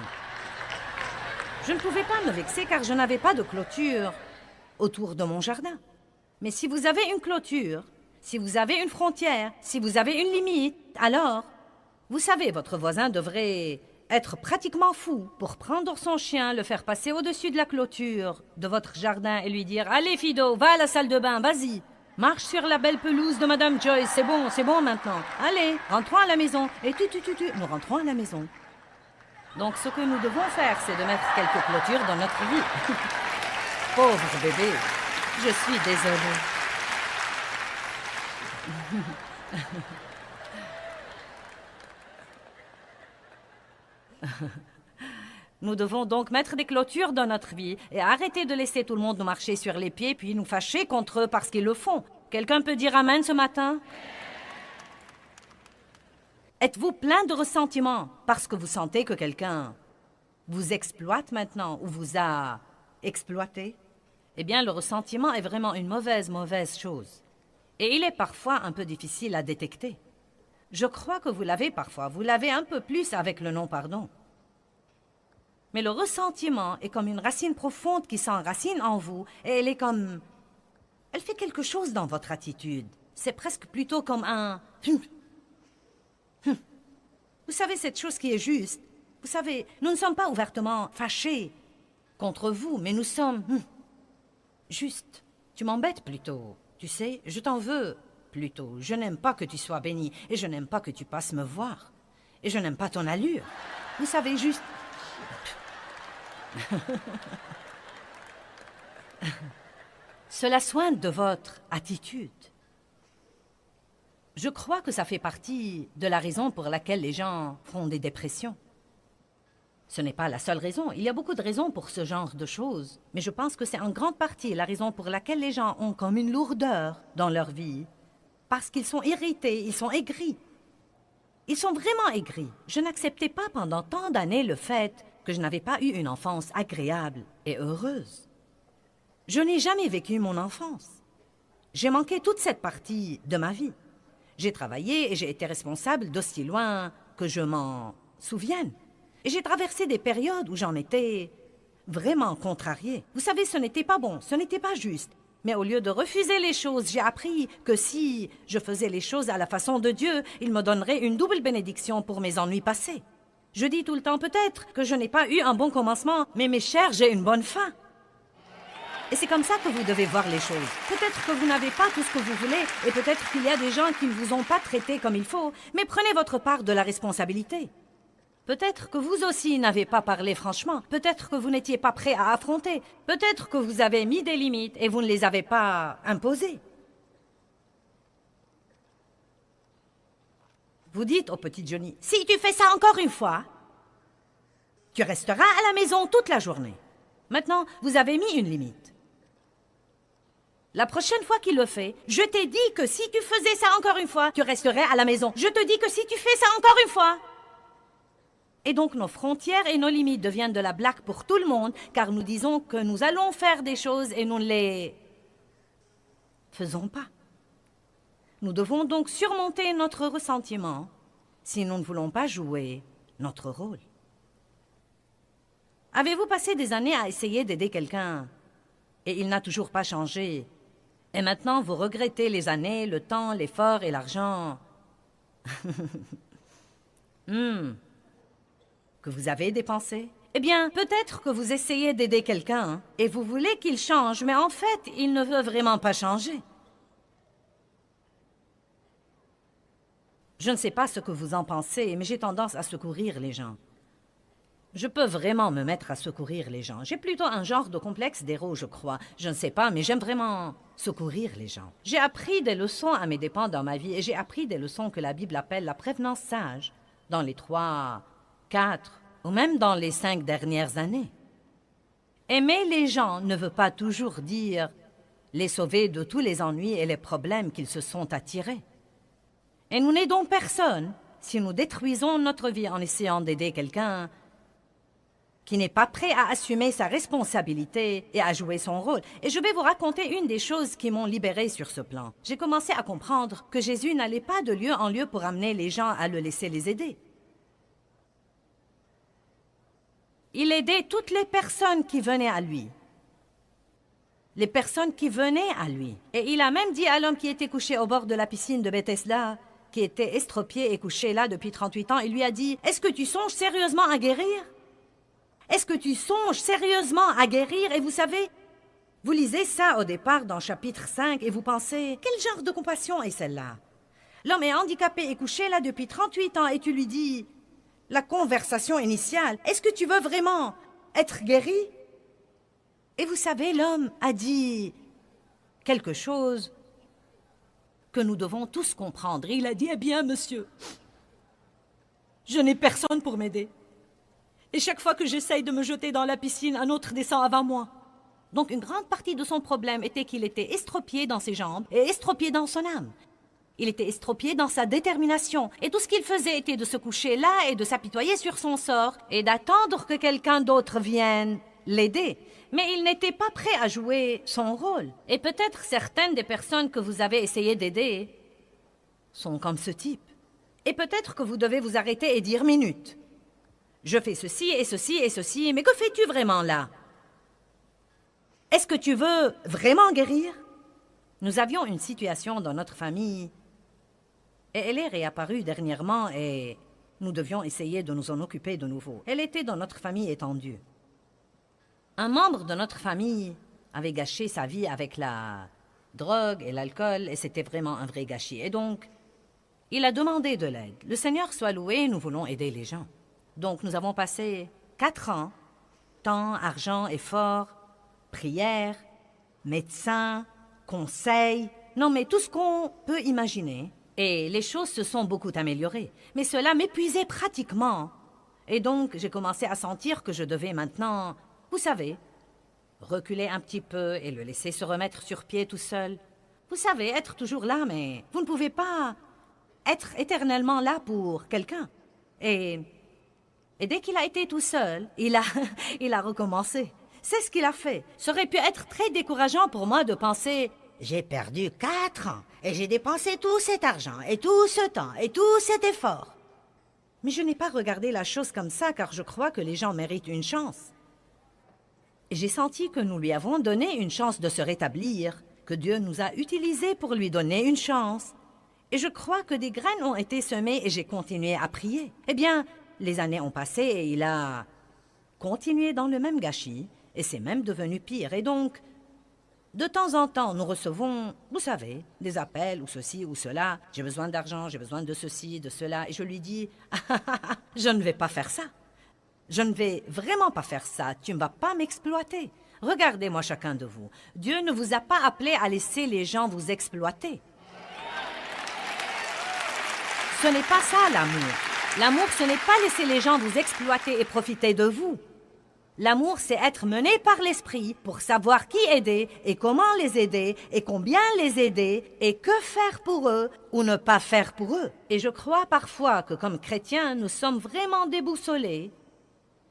Je ne pouvais pas me vexer car je n'avais pas de clôture autour de mon jardin. Mais si vous avez une clôture, si vous avez une frontière, si vous avez une limite, alors, vous savez, votre voisin devrait être pratiquement fou pour prendre son chien, le faire passer au-dessus de la clôture de votre jardin et lui dire « Allez, Fido, va à la salle de bain, vas-y, marche sur la belle pelouse de Madame Joyce, c'est bon maintenant. Allez, rentrons à la maison. » Et nous rentrons à la maison. Donc, ce que nous devons faire, c'est de mettre quelques clôtures dans notre vie. Pauvre bébé. Je suis désolée. Nous devons donc mettre des clôtures dans notre vie et arrêter de laisser tout le monde nous marcher sur les pieds puis nous fâcher contre eux parce qu'ils le font. Quelqu'un peut dire Amen ce matin? Êtes-vous plein de ressentiment parce que vous sentez que quelqu'un vous exploite maintenant ou vous a exploité? Eh bien, le ressentiment est vraiment une mauvaise chose. Et il est parfois un peu difficile à détecter. Je crois que vous l'avez parfois. Vous l'avez un peu plus avec le non-pardon. Mais le ressentiment est comme une racine profonde qui s'enracine en vous et elle est comme... Elle fait quelque chose dans votre attitude. C'est presque plutôt comme un... Vous savez, cette chose qui est juste. Vous savez, nous ne sommes pas ouvertement fâchés contre vous, mais nous sommes... Juste, tu m'embêtes plutôt. Tu sais, je t'en veux plutôt. Je n'aime pas que tu sois béni et je n'aime pas que tu passes me voir. Et je n'aime pas ton allure. Vous savez, juste... Cela soigne de votre attitude. Je crois que ça fait partie de la raison pour laquelle les gens font des dépressions. Ce n'est pas la seule raison. Il y a beaucoup de raisons pour ce genre de choses. Mais je pense que c'est en grande partie la raison pour laquelle les gens ont comme une lourdeur dans leur vie. Parce qu'ils sont irrités, ils sont aigris. Ils sont vraiment aigris. Je n'acceptais pas pendant tant d'années le fait que je n'avais pas eu une enfance agréable et heureuse. Je n'ai jamais vécu mon enfance. J'ai manqué toute cette partie de ma vie. J'ai travaillé et j'ai été responsable d'aussi loin que je m'en souvienne. Et j'ai traversé des périodes où j'en étais vraiment contrariée. Vous savez, ce n'était pas bon, ce n'était pas juste. Mais au lieu de refuser les choses, j'ai appris que si je faisais les choses à la façon de Dieu, il me donnerait une double bénédiction pour mes ennuis passés. Je dis tout le temps peut-être que je n'ai pas eu un bon commencement, mais mes chers, j'ai une bonne fin. Et c'est comme ça que vous devez voir les choses. Peut-être que vous n'avez pas tout ce que vous voulez, et peut-être qu'il y a des gens qui ne vous ont pas traité comme il faut, mais prenez votre part de la responsabilité. Peut-être que vous aussi n'avez pas parlé franchement, peut-être que vous n'étiez pas prêt à affronter, peut-être que vous avez mis des limites et vous ne les avez pas imposées. Vous dites au petit Johnny, « Si tu fais ça encore une fois, tu resteras à la maison toute la journée. » Maintenant, vous avez mis une limite. La prochaine fois qu'il le fait, je t'ai dit que si tu faisais ça encore une fois, tu resterais à la maison. Je te dis que si tu fais ça encore une fois... Et donc nos frontières et nos limites deviennent de la blague pour tout le monde, car nous disons que nous allons faire des choses et nous ne les faisons pas. Nous devons donc surmonter notre ressentiment si nous ne voulons pas jouer notre rôle. Avez-vous passé des années à essayer d'aider quelqu'un et il n'a toujours pas changé? Et maintenant vous regrettez les années, le temps, l'effort et l'argent que vous avez dépensé? Eh bien, peut-être que vous essayez d'aider quelqu'un et vous voulez qu'il change, mais en fait, il ne veut vraiment pas changer. Je ne sais pas ce que vous en pensez, mais j'ai tendance à secourir les gens. Je peux vraiment me mettre à secourir les gens. J'ai plutôt un genre de complexe d'héros, je crois. Je ne sais pas, mais j'aime vraiment secourir les gens. J'ai appris des leçons à mes dépens dans ma vie et j'ai appris des leçons que la Bible appelle la prévenance sage dans les 3, 4 ou même dans les 5 dernières années. Aimer les gens ne veut pas toujours dire les sauver de tous les ennuis et les problèmes qu'ils se sont attirés. Et nous n'aidons personne si nous détruisons notre vie en essayant d'aider quelqu'un qui n'est pas prêt à assumer sa responsabilité et à jouer son rôle. Et je vais vous raconter une des choses qui m'ont libérée sur ce plan. J'ai commencé à comprendre que Jésus n'allait pas de lieu en lieu pour amener les gens à le laisser les aider. Il aidait toutes les personnes qui venaient à lui. Les personnes qui venaient à lui. Et il a même dit à l'homme qui était couché au bord de la piscine de Bethesda, qui était estropié et couché là depuis 38 ans, il lui a dit, « Est-ce que tu songes sérieusement à guérir? Est-ce que tu songes sérieusement à guérir? » Et vous savez, vous lisez ça au départ dans chapitre 5 et vous pensez, « Quel genre de compassion est celle-là? » L'homme est handicapé et couché là depuis 38 ans et tu lui dis, la conversation initiale, « Est-ce que tu veux vraiment être guéri? » Et vous savez, l'homme a dit quelque chose que nous devons tous comprendre. Il a dit, « Eh bien, monsieur, je n'ai personne pour m'aider. Et chaque fois que j'essaye de me jeter dans la piscine, un autre descend avant moi. » Donc une grande partie de son problème était qu'il était estropié dans ses jambes et estropié dans son âme. Il était estropié dans sa détermination. Et tout ce qu'il faisait était de se coucher là et de s'apitoyer sur son sort et d'attendre que quelqu'un d'autre vienne l'aider. Mais il n'était pas prêt à jouer son rôle. Et peut-être certaines des personnes que vous avez essayé d'aider sont comme ce type. Et peut-être que vous devez vous arrêter et dire, « Minute, je fais ceci et ceci et ceci, mais que fais-tu vraiment là? Est-ce que tu veux vraiment guérir? » Nous avions une situation dans notre famille et elle est réapparue dernièrement et nous devions essayer de nous en occuper de nouveau. Elle était dans notre famille étendue. Un membre de notre famille avait gâché sa vie avec la drogue et l'alcool et c'était vraiment un vrai gâchis. Et donc, il a demandé de l'aide. Le Seigneur soit loué, nous voulons aider les gens. Donc, nous avons passé 4 ans, temps, argent, effort, prière, médecin, conseils, non mais tout ce qu'on peut imaginer. Et les choses se sont beaucoup améliorées. Mais cela m'épuisait pratiquement. Et donc, j'ai commencé à sentir que je devais maintenant, vous savez, reculer un petit peu et le laisser se remettre sur pied tout seul. Vous savez, être toujours là, mais vous ne pouvez pas être éternellement là pour quelqu'un. Et Et dès qu'il a été tout seul, il a recommencé. C'est ce qu'il a fait. Ça aurait pu être très décourageant pour moi de penser « J'ai perdu 4 ans et j'ai dépensé tout cet argent et tout ce temps et tout cet effort. » Mais je n'ai pas regardé la chose comme ça car je crois que les gens méritent une chance. Et j'ai senti que nous lui avons donné une chance de se rétablir, que Dieu nous a utilisés pour lui donner une chance. Et je crois que des graines ont été semées et j'ai continué à prier. Eh bien, les années ont passé et il a continué dans le même gâchis et c'est même devenu pire. Et donc, de temps en temps, nous recevons, vous savez, des appels ou ceci ou cela. J'ai besoin d'argent, j'ai besoin de ceci, de cela. Et je lui dis, je ne vais pas faire ça. Je ne vais vraiment pas faire ça. Tu ne vas pas m'exploiter. Regardez-moi chacun de vous. Dieu ne vous a pas appelé à laisser les gens vous exploiter. Ce n'est pas ça l'amour. L'amour, ce n'est pas laisser les gens vous exploiter et profiter de vous. L'amour, c'est être mené par l'esprit pour savoir qui aider et comment les aider et combien les aider et que faire pour eux ou ne pas faire pour eux. Et je crois parfois que comme chrétiens, nous sommes vraiment déboussolés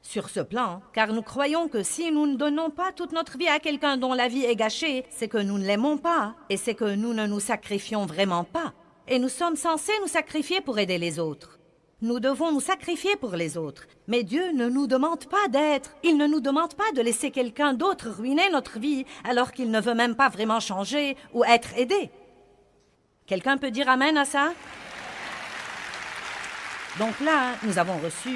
sur ce plan, car nous croyons que si nous ne donnons pas toute notre vie à quelqu'un dont la vie est gâchée, c'est que nous ne l'aimons pas et c'est que nous ne nous sacrifions vraiment pas. Et nous sommes censés nous sacrifier pour aider les autres. Nous devons nous sacrifier pour les autres. Mais Dieu ne nous demande pas d'être. Il ne nous demande pas de laisser quelqu'un d'autre ruiner notre vie alors qu'il ne veut même pas vraiment changer ou être aidé. Quelqu'un peut dire amen à ça? Donc là, nous avons reçu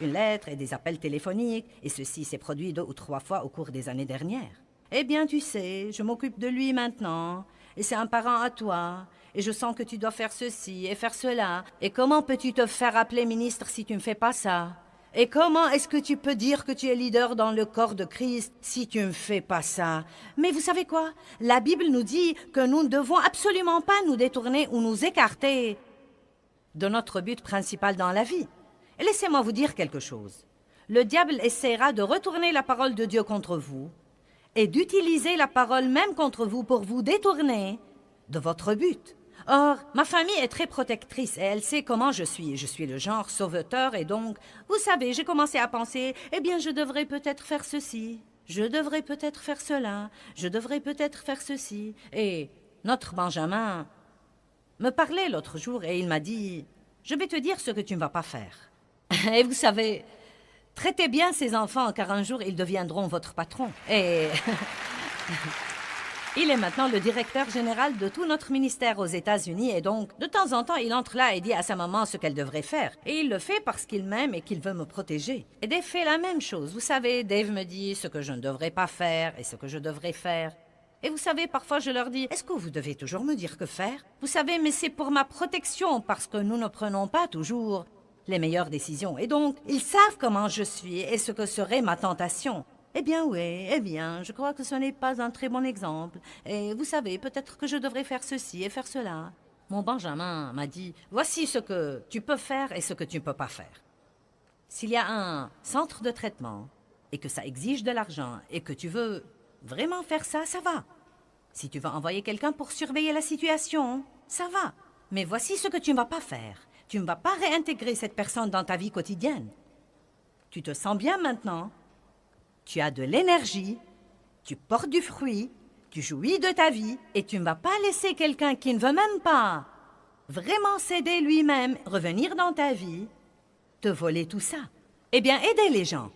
une lettre et des appels téléphoniques, et ceci s'est produit 2 ou 3 fois au cours des années dernières. Eh bien, tu sais, je m'occupe de lui maintenant, et c'est un parent à toi, et je sens que tu dois faire ceci et faire cela. Et comment peux-tu te faire appeler ministre si tu ne fais pas ça? Et comment est-ce que tu peux dire que tu es leader dans le corps de Christ si tu ne fais pas ça? Mais vous savez quoi? La Bible nous dit que nous ne devons absolument pas nous détourner ou nous écarter de notre but principal dans la vie. Et laissez-moi vous dire quelque chose. Le diable essaiera de retourner la parole de Dieu contre vous et d'utiliser la parole même contre vous pour vous détourner de votre but. Or, ma famille est très protectrice et elle sait comment je suis. Je suis le genre sauveteur et donc, vous savez, j'ai commencé à penser, eh bien, je devrais peut-être faire ceci, je devrais peut-être faire cela, je devrais peut-être faire ceci. Et notre Benjamin me parlait l'autre jour et il m'a dit, je vais te dire ce que tu ne vas pas faire. Et vous savez, traitez bien ces enfants car un jour ils deviendront votre patron. Et il est maintenant le directeur général de tout notre ministère aux États-Unis et donc, de temps en temps, il entre là et dit à sa maman ce qu'elle devrait faire. Et il le fait parce qu'il m'aime et qu'il veut me protéger. Et Dave fait la même chose. Vous savez, Dave me dit ce que je ne devrais pas faire et ce que je devrais faire. Et vous savez, parfois je leur dis, est-ce que vous devez toujours me dire que faire? Vous savez, mais c'est pour ma protection parce que nous ne prenons pas toujours les meilleures décisions. Et donc, ils savent comment je suis et ce que serait ma tentation. Eh bien oui, eh bien, je crois que ce n'est pas un très bon exemple. Et vous savez, peut-être que je devrais faire ceci et faire cela. Mon Benjamin m'a dit, voici ce que tu peux faire et ce que tu ne peux pas faire. S'il y a un centre de traitement et que ça exige de l'argent et que tu veux vraiment faire ça, ça va. Si tu veux envoyer quelqu'un pour surveiller la situation, ça va. Mais voici ce que tu ne vas pas faire. Tu ne vas pas réintégrer cette personne dans ta vie quotidienne. Tu te sens bien maintenant. Tu as de l'énergie. Tu portes du fruit. Tu jouis de ta vie. Et tu ne vas pas laisser quelqu'un qui ne veut même pas vraiment s'aider lui-même, revenir dans ta vie, te voler tout ça. Eh bien, aidez les gens.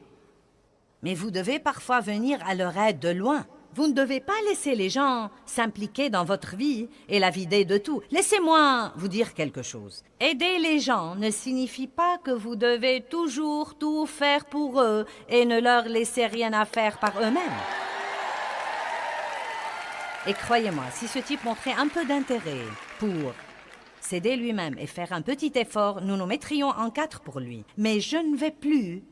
Mais vous devez parfois venir à leur aide de loin. Vous ne devez pas laisser les gens s'impliquer dans votre vie et la vider de tout. Laissez-moi vous dire quelque chose. Aider les gens ne signifie pas que vous devez toujours tout faire pour eux et ne leur laisser rien à faire par eux-mêmes. Et croyez-moi, si ce type montrait un peu d'intérêt pour s'aider lui-même et faire un petit effort, nous nous mettrions en 4 pour lui. Mais je ne vais plus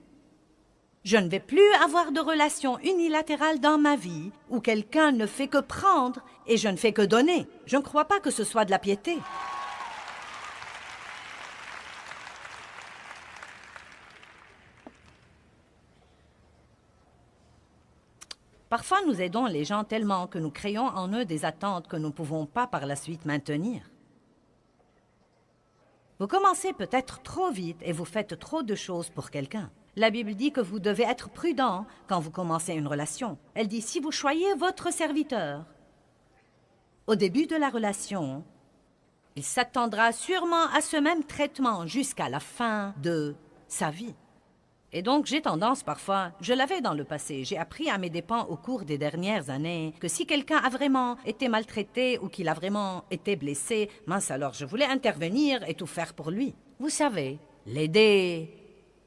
avoir de relation unilatérale dans ma vie où quelqu'un ne fait que prendre et je ne fais que donner. Je ne crois pas que ce soit de la piété. Parfois, nous aidons les gens tellement que nous créons en eux des attentes que nous ne pouvons pas par la suite maintenir. Vous commencez peut-être trop vite et vous faites trop de choses pour quelqu'un. La Bible dit que vous devez être prudent quand vous commencez une relation. Elle dit, si vous choyez votre serviteur, au début de la relation, il s'attendra sûrement à ce même traitement jusqu'à la fin de sa vie. Et donc, j'ai tendance parfois, je l'avais dans le passé, j'ai appris à mes dépens au cours des dernières années que si quelqu'un a vraiment été maltraité ou qu'il a vraiment été blessé, mince alors, je voulais intervenir et tout faire pour lui. Vous savez, l'aider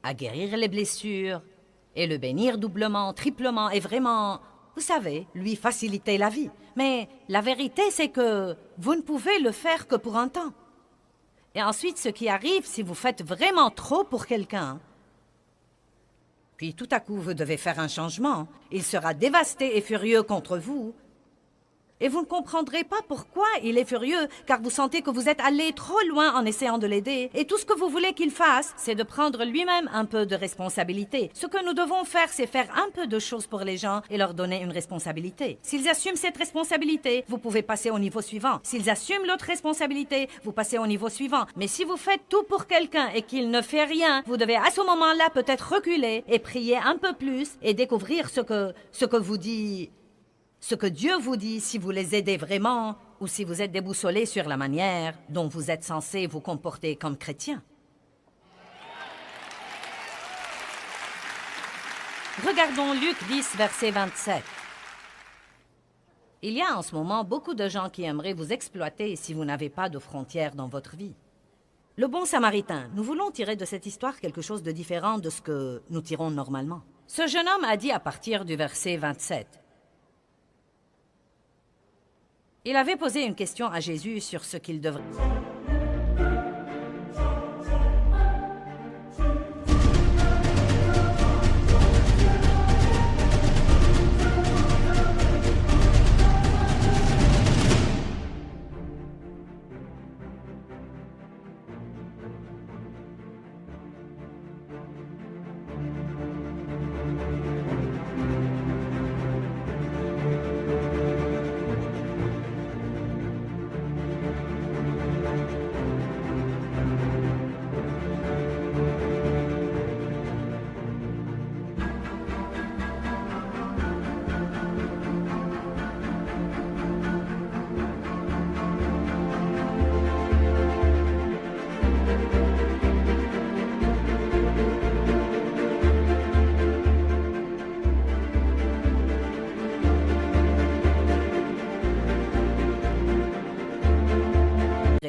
à guérir les blessures et le bénir doublement, triplement et vraiment, vous savez, lui faciliter la vie. Mais la vérité, c'est que vous ne pouvez le faire que pour un temps. Et ensuite, ce qui arrive, si vous faites vraiment trop pour quelqu'un, puis tout à coup, vous devez faire un changement. Il sera dévasté et furieux contre vous. Et vous ne comprendrez pas pourquoi il est furieux, car vous sentez que vous êtes allé trop loin en essayant de l'aider. Et tout ce que vous voulez qu'il fasse, c'est de prendre lui-même un peu de responsabilité. Ce que nous devons faire, c'est faire un peu de choses pour les gens et leur donner une responsabilité. S'ils assument cette responsabilité, vous pouvez passer au niveau suivant. S'ils assument l'autre responsabilité, vous passez au niveau suivant. Mais si vous faites tout pour quelqu'un et qu'il ne fait rien, vous devez à ce moment-là peut-être reculer et prier un peu plus et découvrir ce que vous dit... Ce que Dieu vous dit si vous les aidez vraiment ou si vous êtes déboussolé sur la manière dont vous êtes censé vous comporter comme chrétien. Regardons Luc 10, verset 27. Il y a en ce moment beaucoup de gens qui aimeraient vous exploiter si vous n'avez pas de frontières dans votre vie. Le bon samaritain, nous voulons tirer de cette histoire quelque chose de différent de ce que nous tirons normalement. Ce jeune homme a dit à partir du verset 27... Il avait posé une question à Jésus sur ce qu'il devrait...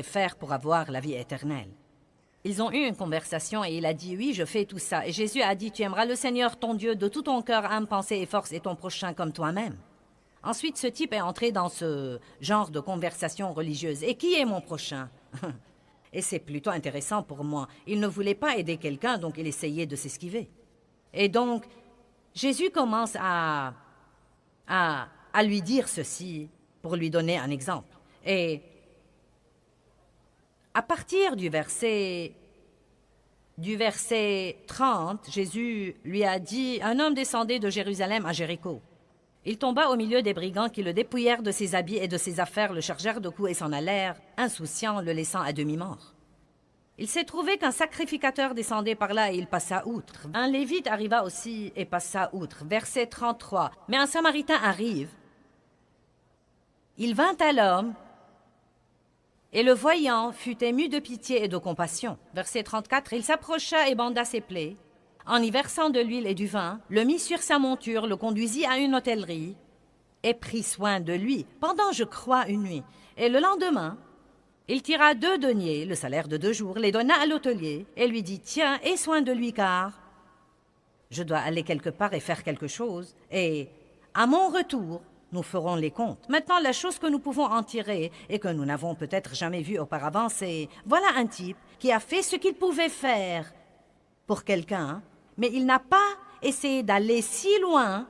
faire pour avoir la vie éternelle. Ils ont eu une conversation et il a dit, oui, je fais tout ça. Et Jésus a dit, tu aimeras le Seigneur, ton Dieu, de tout ton cœur, âme, pensée et force, et ton prochain comme toi-même. Ensuite, ce type est entré dans ce genre de conversation religieuse. Et qui est mon prochain? Et c'est plutôt intéressant pour moi. Il ne voulait pas aider quelqu'un, donc il essayait de s'esquiver. Et donc, Jésus commence à lui dire ceci pour lui donner un exemple. Et à partir du verset 30, Jésus lui a dit, un homme descendait de Jérusalem à Jéricho. Il tomba au milieu des brigands qui le dépouillèrent de ses habits et de ses affaires, le chargèrent de coups et s'en allèrent, insouciants, le laissant à demi-mort. Il s'est trouvé qu'un sacrificateur descendait par là et il passa outre. Un Lévite arriva aussi et passa outre. Verset 33. Mais un Samaritain arrive. Il vint à l'homme et le voyant fut ému de pitié et de compassion. Verset 34. Il s'approcha et banda ses plaies. En y versant de l'huile et du vin, le mit sur sa monture, le conduisit à une hôtellerie et prit soin de lui pendant, je crois, une nuit. Et le lendemain, il tira 2 deniers, le salaire de 2 jours, les donna à l'hôtelier et lui dit, tiens, aie soin de lui car je dois aller quelque part et faire quelque chose, et à mon retour, nous ferons les comptes. Maintenant, la chose que nous pouvons en tirer et que nous n'avons peut-être jamais vue auparavant, c'est, voilà un type qui a fait ce qu'il pouvait faire pour quelqu'un, mais il n'a pas essayé d'aller si loin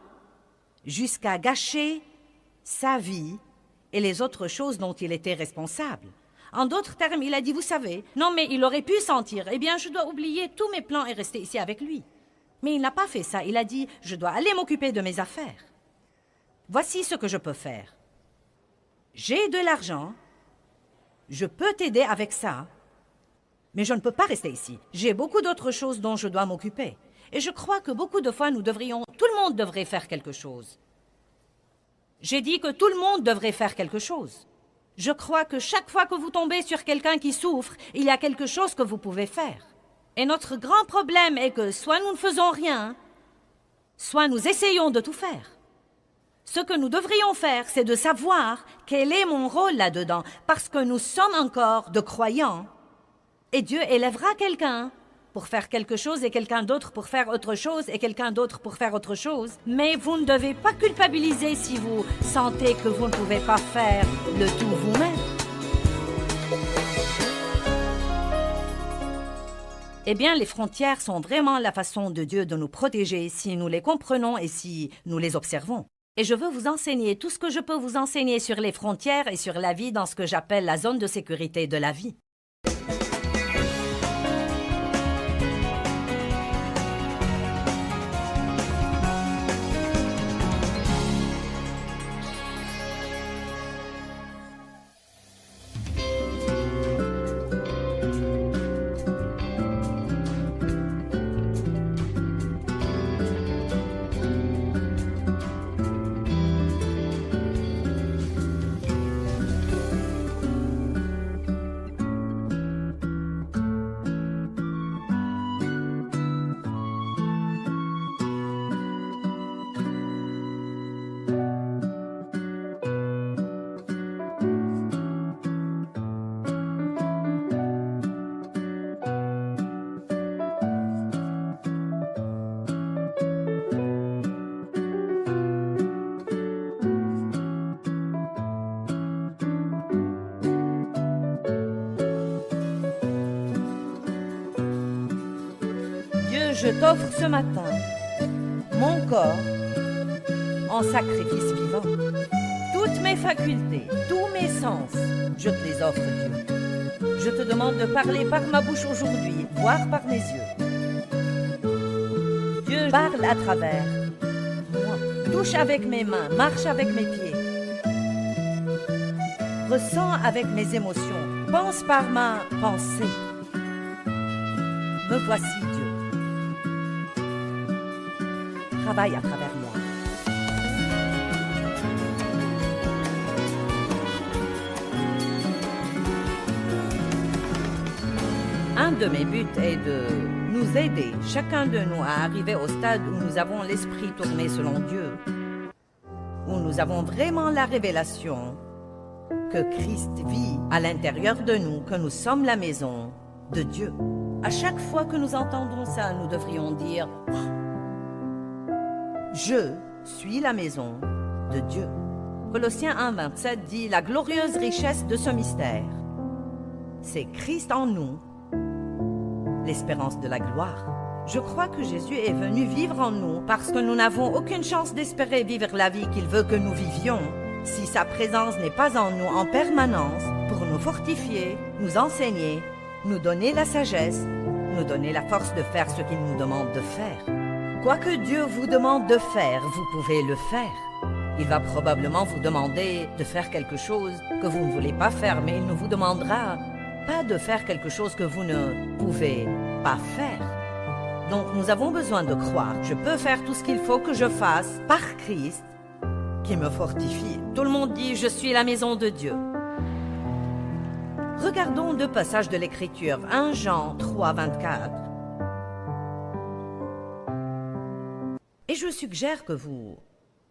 jusqu'à gâcher sa vie et les autres choses dont il était responsable. En d'autres termes, il a dit, vous savez, non mais il aurait pu sentir, eh bien je dois oublier tous mes plans et rester ici avec lui. Mais il n'a pas fait ça, il a dit, je dois aller m'occuper de mes affaires. Voici ce que je peux faire. J'ai de l'argent, je peux t'aider avec ça, mais je ne peux pas rester ici. J'ai beaucoup d'autres choses dont je dois m'occuper. Et je crois que beaucoup de fois, tout le monde devrait faire quelque chose. J'ai dit que tout le monde devrait faire quelque chose. Je crois que chaque fois que vous tombez sur quelqu'un qui souffre, il y a quelque chose que vous pouvez faire. Et notre grand problème est que soit nous ne faisons rien, soit nous essayons de tout faire. Ce que nous devrions faire, c'est de savoir quel est mon rôle là-dedans, parce que nous sommes encore de croyants. Et Dieu élèvera quelqu'un pour faire quelque chose et quelqu'un d'autre pour faire autre chose et quelqu'un d'autre pour faire autre chose. Mais vous ne devez pas culpabiliser si vous sentez que vous ne pouvez pas faire le tout vous-même. Eh bien, les frontières sont vraiment la façon de Dieu de nous protéger si nous les comprenons et si nous les observons. Et je veux vous enseigner tout ce que je peux vous enseigner sur les frontières et sur la vie dans ce que j'appelle la zone de sécurité de la vie. Je t'offre ce matin mon corps en sacrifice vivant. Toutes mes facultés, tous mes sens, je te les offre, Dieu. Je te demande de parler par ma bouche aujourd'hui, voir par mes yeux. Dieu, parle à travers moi. Touche avec mes mains, marche avec mes pieds. Ressens avec mes émotions, pense par ma pensée. Me voici, Dieu. Travaille à travers moi. Un de mes buts est de nous aider, chacun de nous, à arriver au stade où nous avons l'esprit tourné selon Dieu, où nous avons vraiment la révélation que Christ vit à l'intérieur de nous, que nous sommes la maison de Dieu. À chaque fois que nous entendons ça, nous devrions dire « Je suis la maison de Dieu ». Colossiens 1,27 dit « La glorieuse richesse de ce mystère, c'est Christ en nous, l'espérance de la gloire ». Je crois que Jésus est venu vivre en nous parce que nous n'avons aucune chance d'espérer vivre la vie qu'il veut que nous vivions si sa présence n'est pas en nous en permanence pour nous fortifier, nous enseigner, nous donner la sagesse, nous donner la force de faire ce qu'il nous demande de faire. Quoi que Dieu vous demande de faire, vous pouvez le faire. Il va probablement vous demander de faire quelque chose que vous ne voulez pas faire, mais il ne vous demandera pas de faire quelque chose que vous ne pouvez pas faire. Donc nous avons besoin de croire. Je peux faire tout ce qu'il faut que je fasse par Christ qui me fortifie. Tout le monde dit « Je suis la maison de Dieu ». Regardons deux passages de l'Écriture. 1 Jean 3, 24. Et je suggère que vous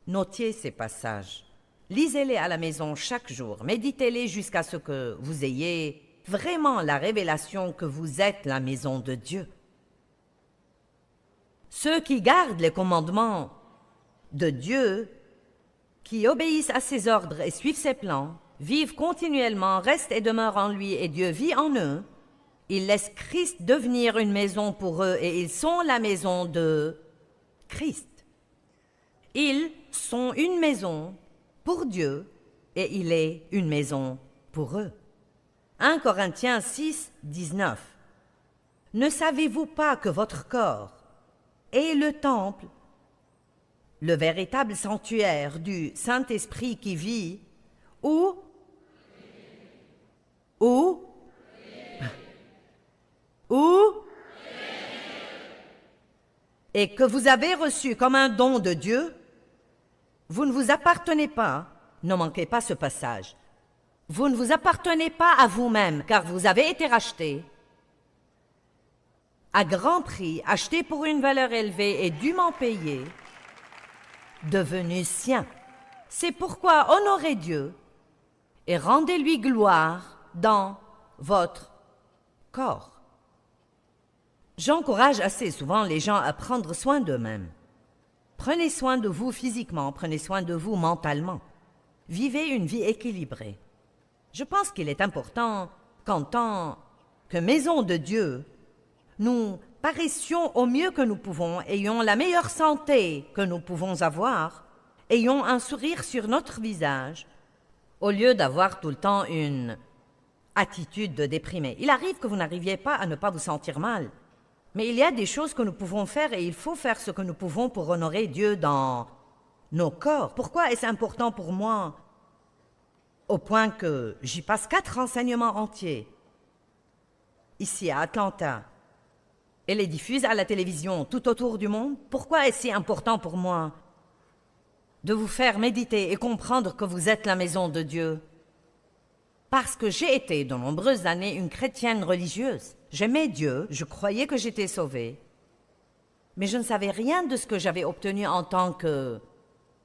notiez ces passages. Lisez-les à la maison chaque jour. Méditez-les jusqu'à ce que vous ayez vraiment la révélation que vous êtes la maison de Dieu. Ceux qui gardent les commandements de Dieu, qui obéissent à ses ordres et suivent ses plans, vivent continuellement, restent et demeurent en lui et Dieu vit en eux. Ils laissent Christ devenir une maison pour eux et ils sont la maison de Christ. Ils sont une maison pour Dieu et il est une maison pour eux. 1 Corinthiens 6, 19. Ne savez-vous pas que votre corps est le temple, le véritable sanctuaire du Saint-Esprit qui vit, où et que vous avez reçu comme un don de Dieu, vous ne vous appartenez pas, ne manquez pas ce passage. Vous ne vous appartenez pas à vous-même, car vous avez été rachetés à grand prix, achetés pour une valeur élevée et dûment payés, devenus siens. C'est pourquoi honorez Dieu et rendez-lui gloire dans votre corps. J'encourage assez souvent les gens à prendre soin d'eux-mêmes. Prenez soin de vous physiquement, prenez soin de vous mentalement. Vivez une vie équilibrée. Je pense qu'il est important qu'en tant que maison de Dieu, nous paraissions au mieux que nous pouvons, ayons la meilleure santé que nous pouvons avoir, ayons un sourire sur notre visage, au lieu d'avoir tout le temps une attitude de déprimé. Il arrive que vous n'arriviez pas à ne pas vous sentir mal, mais il y a des choses que nous pouvons faire et il faut faire ce que nous pouvons pour honorer Dieu dans nos corps. Pourquoi est-ce important pour moi? Au point que j'y passe 4 enseignements entiers, ici à Atlanta, et les diffuse à la télévision tout autour du monde. Pourquoi est-ce si important pour moi de vous faire méditer et comprendre que vous êtes la maison de Dieu? Parce que j'ai été de nombreuses années une chrétienne religieuse. J'aimais Dieu, je croyais que j'étais sauvée, mais je ne savais rien de ce que j'avais obtenu en tant que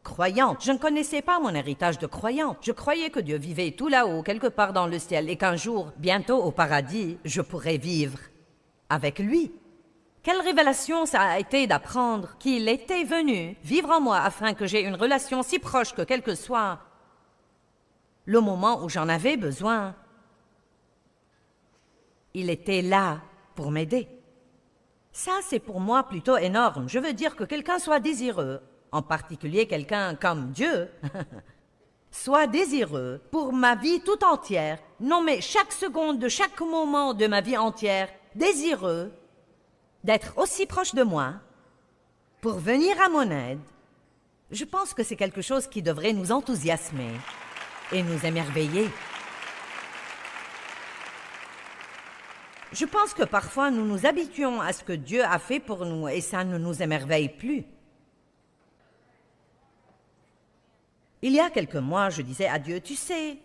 croyante. Je ne connaissais pas mon héritage de croyante. Je croyais que Dieu vivait tout là-haut, quelque part dans le ciel, et qu'un jour, bientôt au paradis, je pourrais vivre avec lui. Quelle révélation ça a été d'apprendre qu'il était venu vivre en moi afin que j'aie une relation si proche que quel que soit le moment où j'en avais besoin, il était là pour m'aider. Ça, c'est pour moi plutôt énorme. Je veux dire que quelqu'un soit désireux, en particulier quelqu'un comme Dieu, soit désireux pour ma vie tout entière, non mais chaque seconde de chaque moment de ma vie entière, désireux d'être aussi proche de moi, pour venir à mon aide. Je pense que c'est quelque chose qui devrait nous enthousiasmer et nous émerveiller. Je pense que parfois nous nous habituons à ce que Dieu a fait pour nous et ça ne nous émerveille plus. Il y a quelques mois, je disais à Dieu, tu sais,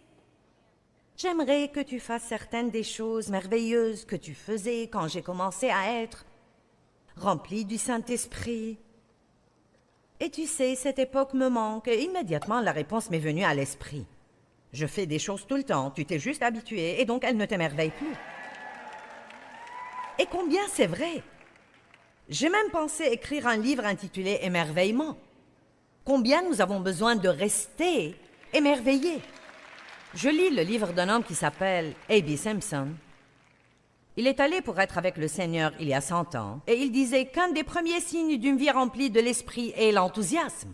j'aimerais que tu fasses certaines des choses merveilleuses que tu faisais quand j'ai commencé à être rempli du Saint-Esprit. Et tu sais, cette époque me manque. Et immédiatement, la réponse m'est venue à l'esprit. Je fais des choses tout le temps, tu t'es juste habitué, et donc elles ne t'émerveillent plus. Et combien c'est vrai! J'ai même pensé écrire un livre intitulé « Émerveillement ». Combien nous avons besoin de rester émerveillés. Je lis le livre d'un homme qui s'appelle A.B. Simpson. Il est allé pour être avec le Seigneur il y a 100 ans, et il disait qu'un des premiers signes d'une vie remplie de l'Esprit est l'enthousiasme.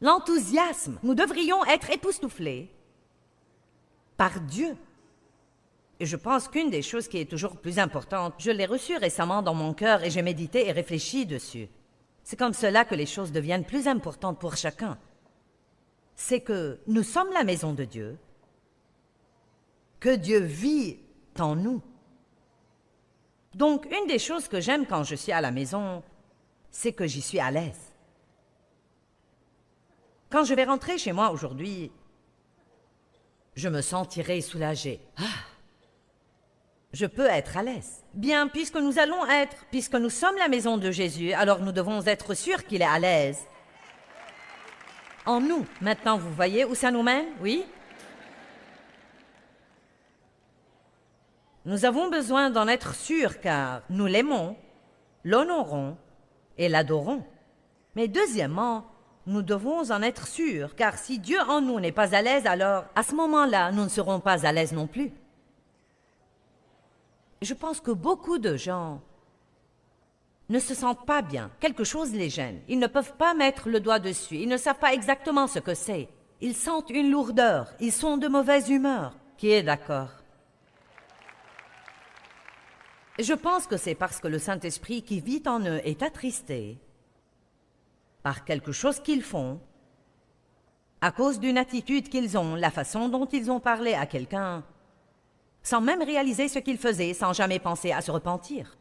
L'enthousiasme, nous devrions être époustouflés par Dieu. Et je pense qu'une des choses qui est toujours plus importante, je l'ai reçue récemment dans mon cœur et j'ai médité et réfléchi dessus. C'est comme cela que les choses deviennent plus importantes pour chacun. C'est que nous sommes la maison de Dieu, que Dieu vit en nous. Donc, une des choses que j'aime quand je suis à la maison, c'est que j'y suis à l'aise. Quand je vais rentrer chez moi aujourd'hui, je me sentirai soulagée. Je peux être à l'aise. Bien, puisque nous allons être, puisque nous sommes la maison de Jésus, alors nous devons être sûrs qu'il est à l'aise en nous. Maintenant, vous voyez où ça nous mène, oui? Nous avons besoin d'en être sûrs car nous l'aimons, l'honorons et l'adorons. Mais deuxièmement, nous devons en être sûrs car si Dieu en nous n'est pas à l'aise, alors à ce moment-là, nous ne serons pas à l'aise non plus. Je pense que beaucoup de gens ne se sentent pas bien. Quelque chose les gêne. Ils ne peuvent pas mettre le doigt dessus. Ils ne savent pas exactement ce que c'est. Ils sentent une lourdeur. Ils sont de mauvaise humeur. Qui est d'accord? Je pense que c'est parce que le Saint-Esprit qui vit en eux est attristé par quelque chose qu'ils font, à cause d'une attitude qu'ils ont, la façon dont ils ont parlé à quelqu'un, sans même réaliser ce qu'ils faisaient, sans jamais penser à se repentir.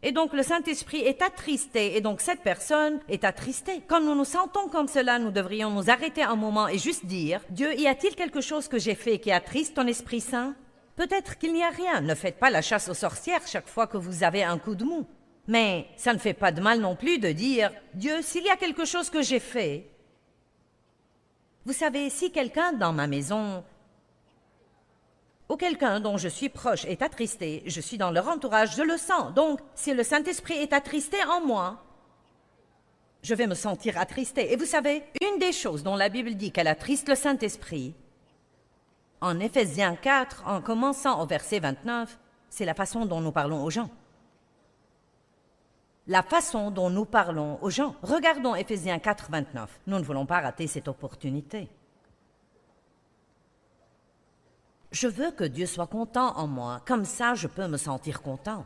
Et donc le Saint-Esprit est attristé, et donc cette personne est attristée. Quand nous nous sentons comme cela, nous devrions nous arrêter un moment et juste dire, « Dieu, y a-t-il quelque chose que j'ai fait qui attriste ton Esprit Saint ?» Peut-être qu'il n'y a rien. Ne faites pas la chasse aux sorcières chaque fois que vous avez un coup de mou. Mais ça ne fait pas de mal non plus de dire, « Dieu, s'il y a quelque chose que j'ai fait... » Vous savez, si quelqu'un dans ma maison ou quelqu'un dont je suis proche est attristé, je suis dans leur entourage, je le sens. Donc, si le Saint-Esprit est attristé en moi, je vais me sentir attristé. Et vous savez, une des choses dont la Bible dit qu'elle attriste le Saint-Esprit, en Éphésiens 4, en commençant au verset 29, c'est la façon dont nous parlons aux gens. La façon dont nous parlons aux gens. Regardons Éphésiens 4, 29. Nous ne voulons pas rater cette opportunité. Je veux que Dieu soit content en moi, comme ça je peux me sentir contente.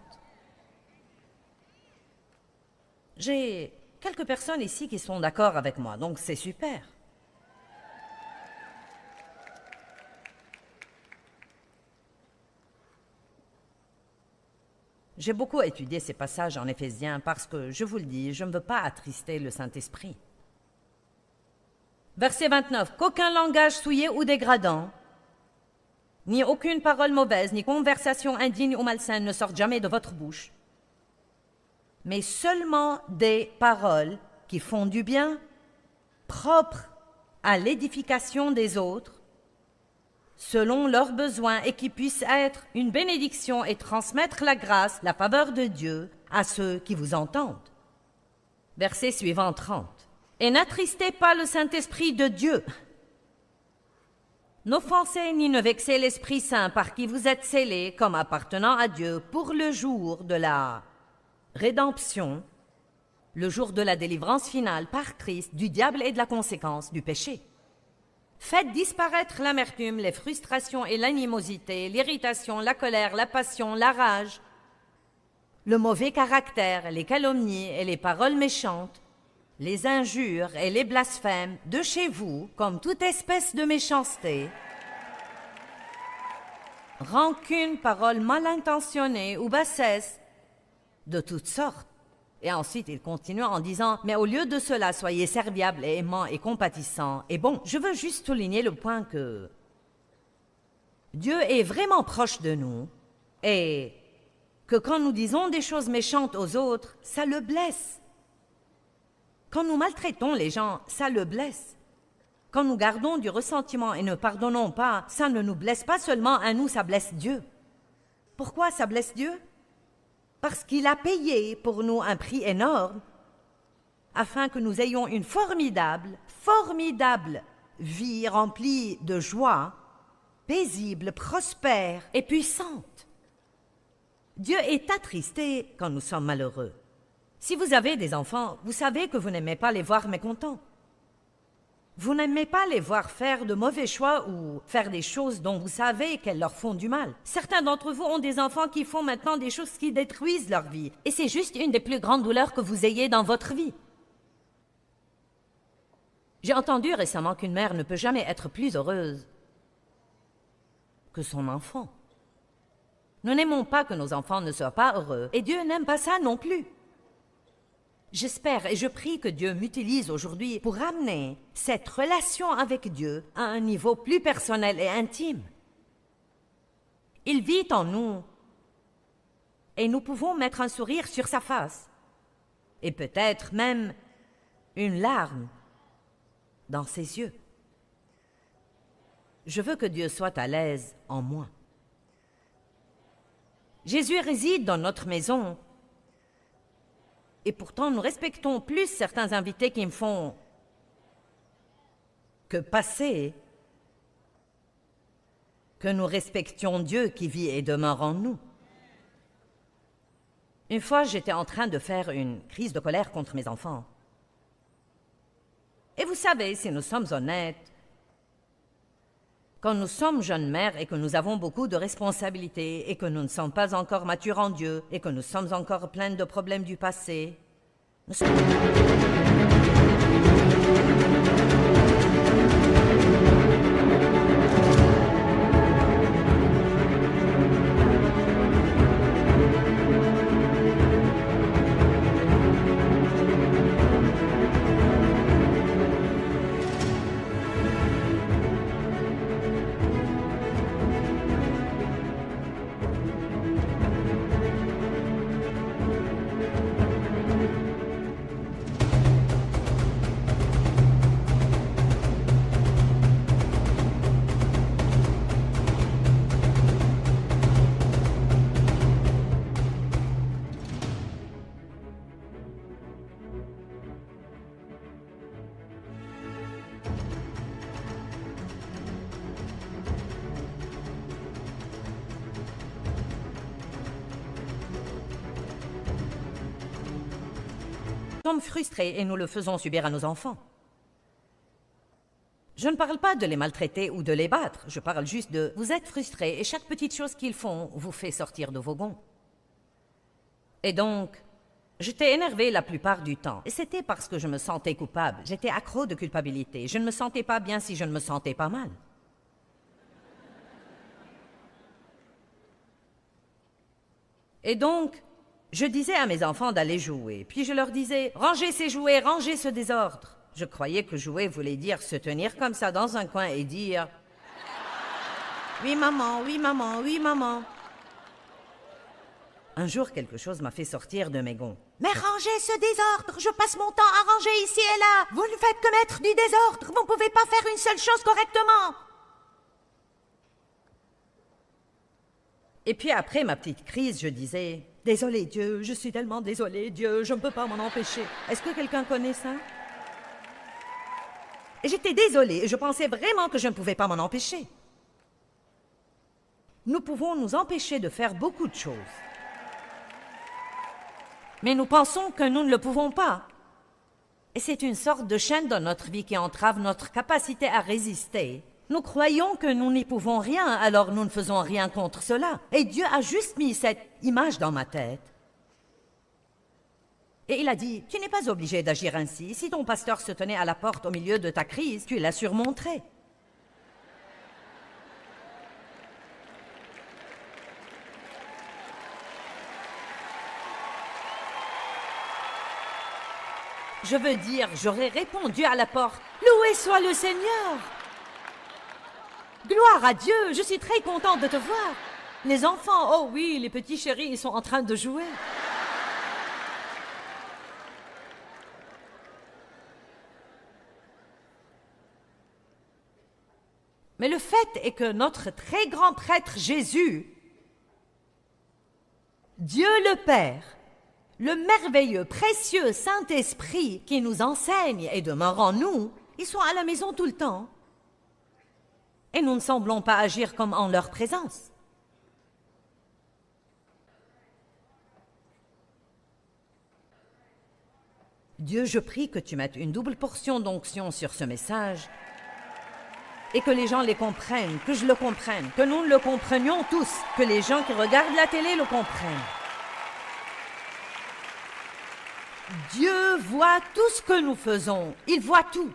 J'ai quelques personnes ici qui sont d'accord avec moi, donc c'est super. J'ai beaucoup étudié ces passages en Éphésiens parce que, je vous le dis, je ne veux pas attrister le Saint-Esprit. Verset 29. « Qu'aucun langage souillé ou dégradant, ni aucune parole mauvaise, ni conversation indigne ou malsaine ne sortent jamais de votre bouche, mais seulement des paroles qui font du bien, propres à l'édification des autres, selon leurs besoins, et qui puissent être une bénédiction et transmettre la grâce, la faveur de Dieu à ceux qui vous entendent. » Verset suivant 30. « Et n'attristez pas le Saint-Esprit de Dieu. N'offensez ni ne vexez l'Esprit Saint par qui vous êtes scellés comme appartenant à Dieu pour le jour de la rédemption, le jour de la délivrance finale par Christ du diable et de la conséquence du péché. Faites disparaître l'amertume, les frustrations et l'animosité, l'irritation, la colère, la passion, la rage, le mauvais caractère, les calomnies et les paroles méchantes, les injures et les blasphèmes de chez vous, comme toute espèce de méchanceté, rancune, paroles mal intentionnées ou bassesse, de toutes sortes. » Et ensuite, il continue en disant, « Mais au lieu de cela, soyez serviables et aimants et compatissants. » Et bon, je veux juste souligner le point que Dieu est vraiment proche de nous et que quand nous disons des choses méchantes aux autres, ça le blesse. Quand nous maltraitons les gens, ça le blesse. Quand nous gardons du ressentiment et ne pardonnons pas, ça ne nous blesse pas seulement à nous, ça blesse Dieu. Pourquoi ça blesse Dieu? Parce qu'il a payé pour nous un prix énorme afin que nous ayons une formidable vie remplie de joie, paisible, prospère et puissante. Dieu est attristé quand nous sommes malheureux. Si vous avez des enfants, vous savez que vous n'aimez pas les voir mécontents. Vous n'aimez pas les voir faire de mauvais choix ou faire des choses dont vous savez qu'elles leur font du mal. Certains d'entre vous ont des enfants qui font maintenant des choses qui détruisent leur vie. Et c'est juste une des plus grandes douleurs que vous ayez dans votre vie. J'ai entendu récemment qu'une mère ne peut jamais être plus heureuse que son enfant. Nous n'aimons pas que nos enfants ne soient pas heureux. Et Dieu n'aime pas ça non plus. J'espère et je prie que Dieu m'utilise aujourd'hui pour amener cette relation avec Dieu à un niveau plus personnel et intime. Il vit en nous et nous pouvons mettre un sourire sur sa face et peut-être même une larme dans ses yeux. Je veux que Dieu soit à l'aise en moi. Jésus réside dans notre maison. Et pourtant, nous respectons plus certains invités qui me font que passer que nous respections Dieu qui vit et demeure en nous. Une fois, j'étais en train de faire une crise de colère contre mes enfants. Et vous savez, si nous sommes honnêtes, quand nous sommes jeunes mères et que nous avons beaucoup de responsabilités et que nous ne sommes pas encore matures en Dieu et que nous sommes encore pleines de problèmes du passé, nous sommes... Nous sommes frustrés et nous le faisons subir à nos enfants. Je ne parle pas de les maltraiter ou de les battre, je parle juste de vous êtes frustrés et chaque petite chose qu'ils font vous fait sortir de vos gonds. Et donc, j'étais énervée la plupart du temps. Et c'était parce que je me sentais coupable. J'étais accro de culpabilité. Je ne me sentais pas bien si je ne me sentais pas mal. Et donc, je disais à mes enfants d'aller jouer. Puis je leur disais, rangez ces jouets, rangez ce désordre. Je croyais que jouer voulait dire se tenir comme ça dans un coin et dire « Oui maman, oui maman, oui maman ». Un jour, quelque chose m'a fait sortir de mes gonds. « Mais rangez ce désordre, je passe mon temps à ranger ici et là. Vous ne faites que mettre du désordre, vous ne pouvez pas faire une seule chose correctement. » Et puis après ma petite crise, je disais « Désolé Dieu, je suis tellement désolée Dieu, je ne peux pas m'en empêcher. » Est-ce que quelqu'un connaît ça? Et j'étais désolée et je pensais vraiment que je ne pouvais pas m'en empêcher. Nous pouvons nous empêcher de faire beaucoup de choses. Mais nous pensons que nous ne le pouvons pas. Et c'est une sorte de chaîne dans notre vie qui entrave notre capacité à résister. Nous croyons que nous n'y pouvons rien, alors nous ne faisons rien contre cela. Et Dieu a juste mis cette image dans ma tête. Et il a dit, tu n'es pas obligé d'agir ainsi. Si ton pasteur se tenait à la porte au milieu de ta crise, tu la surmonterais. Je veux dire, j'aurais répondu à la porte, loué soit le Seigneur. Gloire à Dieu, je suis très contente de te voir. Les enfants, oh oui, les petits chéris, ils sont en train de jouer. Mais le fait est que notre très grand prêtre Jésus, Dieu le Père, le merveilleux, précieux Saint-Esprit qui nous enseigne et demeure en nous, ils sont à la maison tout le temps. Et nous ne semblons pas agir comme en leur présence. Dieu, je prie que tu mettes une double portion d'onction sur ce message et que les gens les comprennent, que je le comprenne, que nous le comprenions tous, que les gens qui regardent la télé le comprennent. Dieu voit tout ce que nous faisons, il voit tout.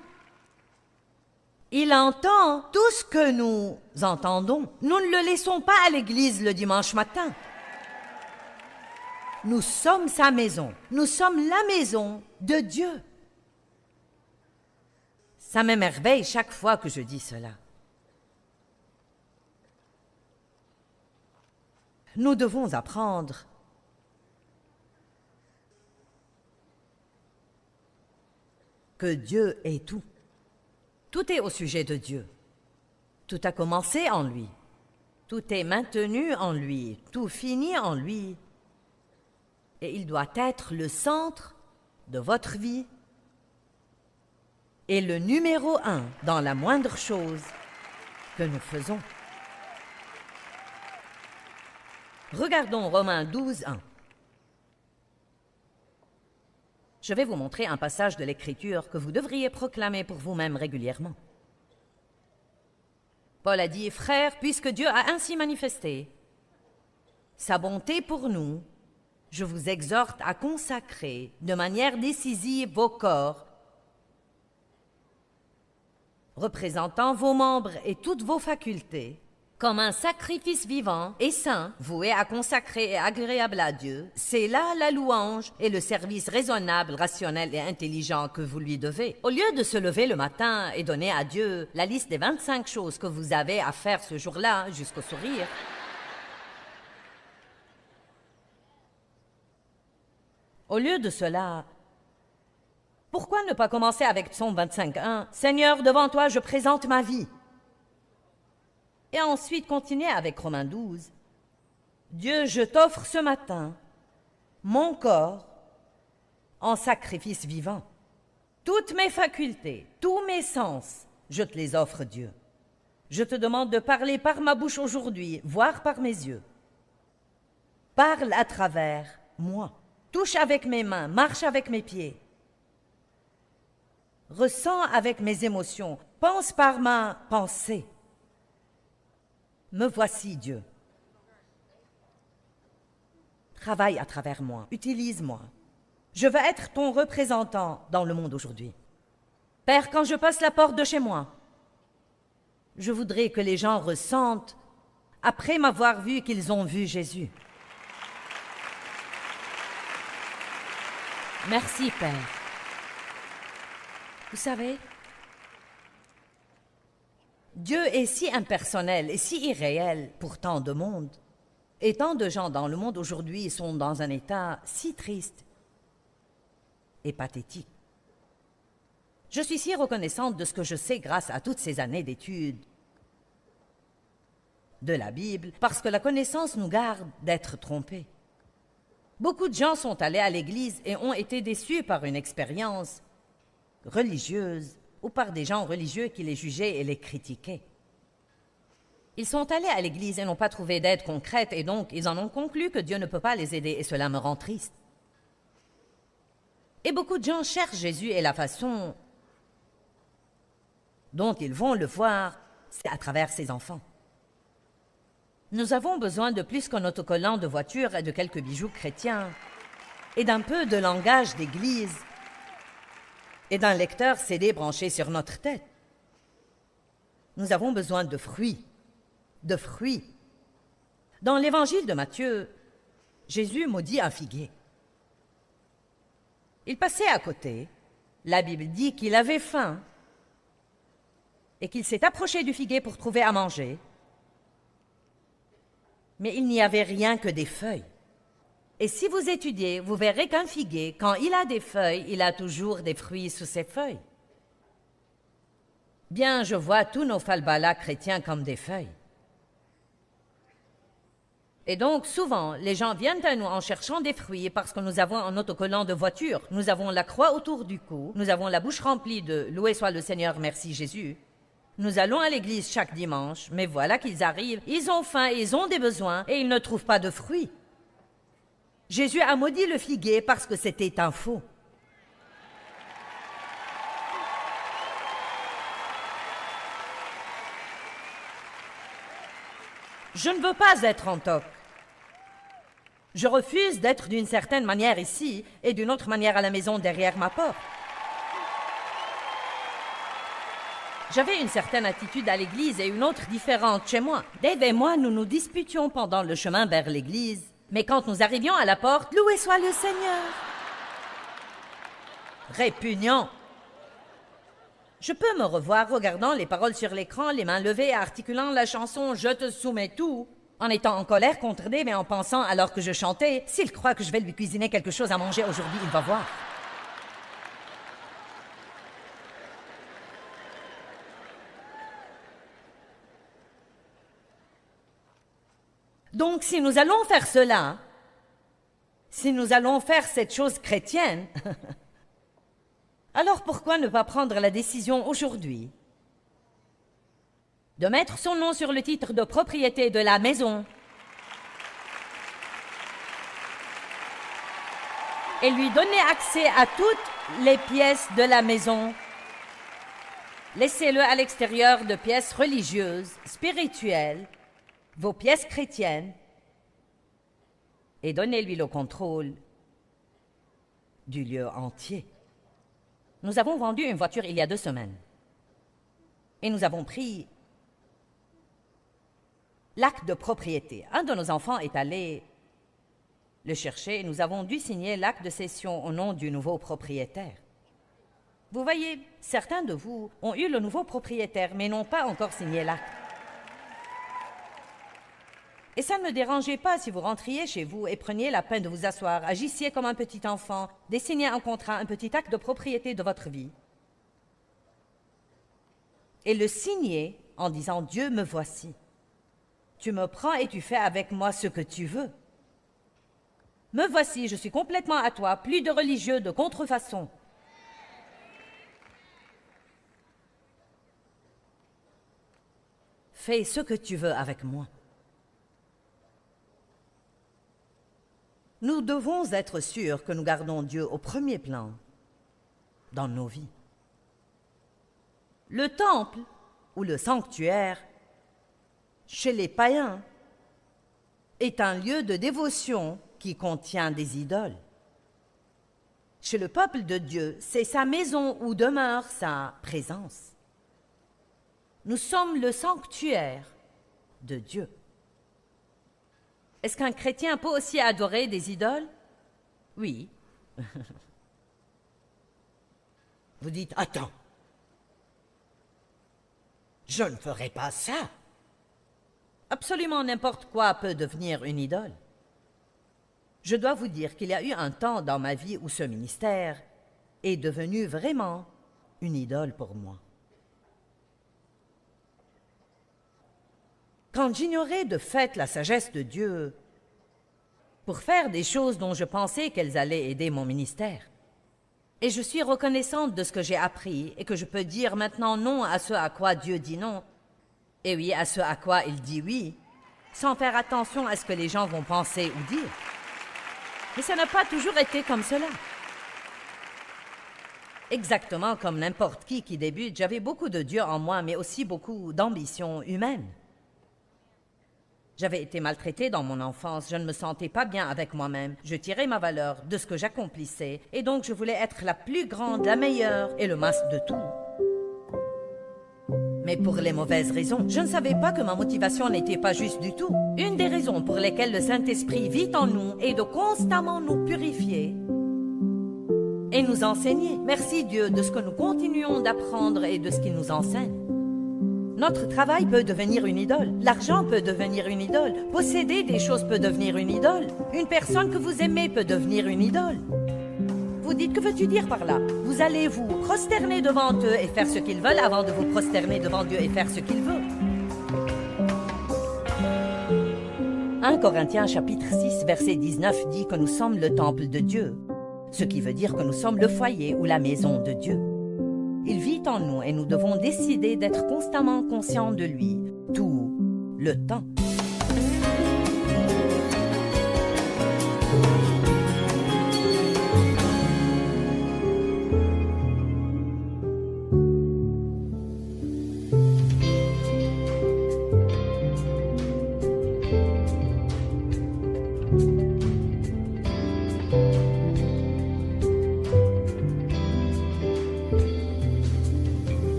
Il entend tout ce que nous entendons. Nous ne le laissons pas à l'église le dimanche matin. Nous sommes sa maison, nous sommes la maison de Dieu. Ça m'émerveille chaque fois que je dis cela. Nous devons apprendre que Dieu est tout. Tout est au sujet de Dieu. Tout a commencé en lui. Tout est maintenu en lui. Tout finit en lui. Et il doit être le centre de votre vie et le numéro 1 dans la moindre chose que nous faisons. Regardons Romains 12, 1. Je vais vous montrer un passage de l'Écriture que vous devriez proclamer pour vous-même régulièrement. Paul a dit, « Frères, puisque Dieu a ainsi manifesté sa bonté pour nous, je vous exhorte à consacrer de manière décisive vos corps, représentant vos membres et toutes vos facultés, comme un sacrifice vivant et saint, voué à consacrer et agréable à Dieu. C'est là la louange et le service raisonnable, rationnel et intelligent que vous lui devez. Au lieu de se lever le matin et donner à Dieu la liste des 25 choses que vous avez à faire ce jour-là, jusqu'au sourire, au lieu de cela, pourquoi ne pas commencer avec Psaume 25:1 « Seigneur, devant toi, je présente ma vie » et ensuite continuer avec Romains 12. « Dieu, je t'offre ce matin mon corps en sacrifice vivant. Toutes mes facultés, tous mes sens, je te les offre, Dieu. Je te demande de parler par ma bouche aujourd'hui, voir par mes yeux. Parle à travers moi. Touche avec mes mains, marche avec mes pieds. ressens avec mes émotions, pense par ma pensée. Me voici, Dieu. Travaille à travers moi, utilise-moi. Je veux être ton représentant dans le monde aujourd'hui. Père, quand je passe la porte de chez moi, je voudrais que les gens ressentent, après m'avoir vu, qu'ils ont vu Jésus. Merci, Père. Vous savez, Dieu est si impersonnel et si irréel pour tant de monde. Et tant de gens dans le monde aujourd'hui sont dans un état si triste et pathétique. Je suis si reconnaissante de ce que je sais grâce à toutes ces années d'études de la Bible, parce que la connaissance nous garde d'être trompés. Beaucoup de gens sont allés à l'église et ont été déçus par une expérience religieuse ou par des gens religieux qui les jugeaient et les critiquaient. Ils sont allés à l'église et n'ont pas trouvé d'aide concrète et donc ils en ont conclu que Dieu ne peut pas les aider et cela me rend triste. Et beaucoup de gens cherchent Jésus et la façon dont ils vont le voir, c'est à travers ses enfants. Nous avons besoin de plus qu'un autocollant de voiture et de quelques bijoux chrétiens et d'un peu de langage d'église et d'un lecteur CD branché sur notre tête. Nous avons besoin de fruits. De fruits. Dans l'évangile de Matthieu, Jésus maudit un figuier. Il passait à côté. La Bible dit qu'il avait faim et qu'il s'est approché du figuier pour trouver à manger. Mais il n'y avait rien que des feuilles. Et si vous étudiez, vous verrez qu'un figuier, quand il a des feuilles, il a toujours des fruits sous ses feuilles. Bien, je vois tous nos falbalas chrétiens comme des feuilles. Et donc, souvent, les gens viennent à nous en cherchant des fruits parce que nous avons un autocollant de voiture. Nous avons la croix autour du cou. Nous avons la bouche remplie de « Loué soit le Seigneur, merci Jésus ». Nous allons à l'église chaque dimanche, mais voilà qu'ils arrivent, ils ont faim, ils ont des besoins et ils ne trouvent pas de fruits. Jésus a maudit le figuier parce que c'était un faux. Je ne veux pas être en toc. Je refuse d'être d'une certaine manière ici et d'une autre manière à la maison derrière ma porte. J'avais une certaine attitude à l'église et une autre différente chez moi. Dave et moi, nous nous disputions pendant le chemin vers l'église. Mais quand nous arrivions à la porte, loué soit le Seigneur. Répugnant. Je peux me revoir regardant les paroles sur l'écran, les mains levées, articulant la chanson « Je te soumets tout », en étant en colère contre Dave et en pensant, alors que je chantais, « S'il croit que je vais lui cuisiner quelque chose à manger aujourd'hui, il va voir. » Donc, si nous allons faire cela, si nous allons faire cette chose chrétienne, alors pourquoi ne pas prendre la décision aujourd'hui de mettre son nom sur le titre de propriété de la maison et lui donner accès à toutes les pièces de la maison? Laissez-le à l'extérieur de pièces religieuses, spirituelles, vos pièces chrétiennes, et donnez-lui le contrôle du lieu entier. Nous avons vendu une voiture il y a 2 semaines. Et nous avons pris l'acte de propriété. Un de nos enfants est allé le chercher et nous avons dû signer l'acte de cession au nom du nouveau propriétaire. Vous voyez, certains de vous ont eu le nouveau propriétaire mais n'ont pas encore signé l'acte. Et ça ne me dérangeait pas si vous rentriez chez vous et preniez la peine de vous asseoir, agissiez comme un petit enfant, dessiniez un contrat, un petit acte de propriété de votre vie, et le signiez en disant « Dieu, me voici. Tu me prends et tu fais avec moi ce que tu veux. Me voici, je suis complètement à toi, plus de religieux, de contrefaçon. » Fais ce que tu veux avec moi. Nous devons être sûrs que nous gardons Dieu au premier plan dans nos vies. Le temple ou le sanctuaire, chez les païens, est un lieu de dévotion qui contient des idoles. Chez le peuple de Dieu, c'est sa maison où demeure sa présence. Nous sommes le sanctuaire de Dieu. Est-ce qu'un chrétien peut aussi adorer des idoles? Oui. Vous dites, attends, je ne ferai pas ça. Absolument n'importe quoi peut devenir une idole. Je dois vous dire qu'il y a eu un temps dans ma vie où ce ministère est devenu vraiment une idole pour moi. Quand j'ignorais de fait la sagesse de Dieu pour faire des choses dont je pensais qu'elles allaient aider mon ministère, et je suis reconnaissante de ce que j'ai appris et que je peux dire maintenant non à ce à quoi Dieu dit non, et oui à ce à quoi il dit oui, sans faire attention à ce que les gens vont penser ou dire. Mais ça n'a pas toujours été comme cela. Exactement comme n'importe qui débute, j'avais beaucoup de Dieu en moi, mais aussi beaucoup d'ambition humaine. J'avais été maltraitée dans mon enfance, je ne me sentais pas bien avec moi-même. Je tirais ma valeur de ce que j'accomplissais, et donc je voulais être la plus grande, la meilleure et le masque de tout. Mais pour les mauvaises raisons. Je ne savais pas que ma motivation n'était pas juste du tout. Une des raisons pour lesquelles le Saint-Esprit vit en nous est de constamment nous purifier et nous enseigner. Merci Dieu de ce que nous continuons d'apprendre et de ce qu'il nous enseigne. Notre travail peut devenir une idole. L'argent peut devenir une idole. Posséder des choses peut devenir une idole. Une personne que vous aimez peut devenir une idole. Vous dites, que veux-tu dire par là? Vous allez vous prosterner devant eux et faire ce qu'ils veulent avant de vous prosterner devant Dieu et faire ce qu'il veut. 1 Corinthiens chapitre 6 verset 19 dit que nous sommes le temple de Dieu, ce qui veut dire que nous sommes le foyer ou la maison de Dieu. Il vit en nous et nous devons décider d'être constamment conscients de lui, tout le temps.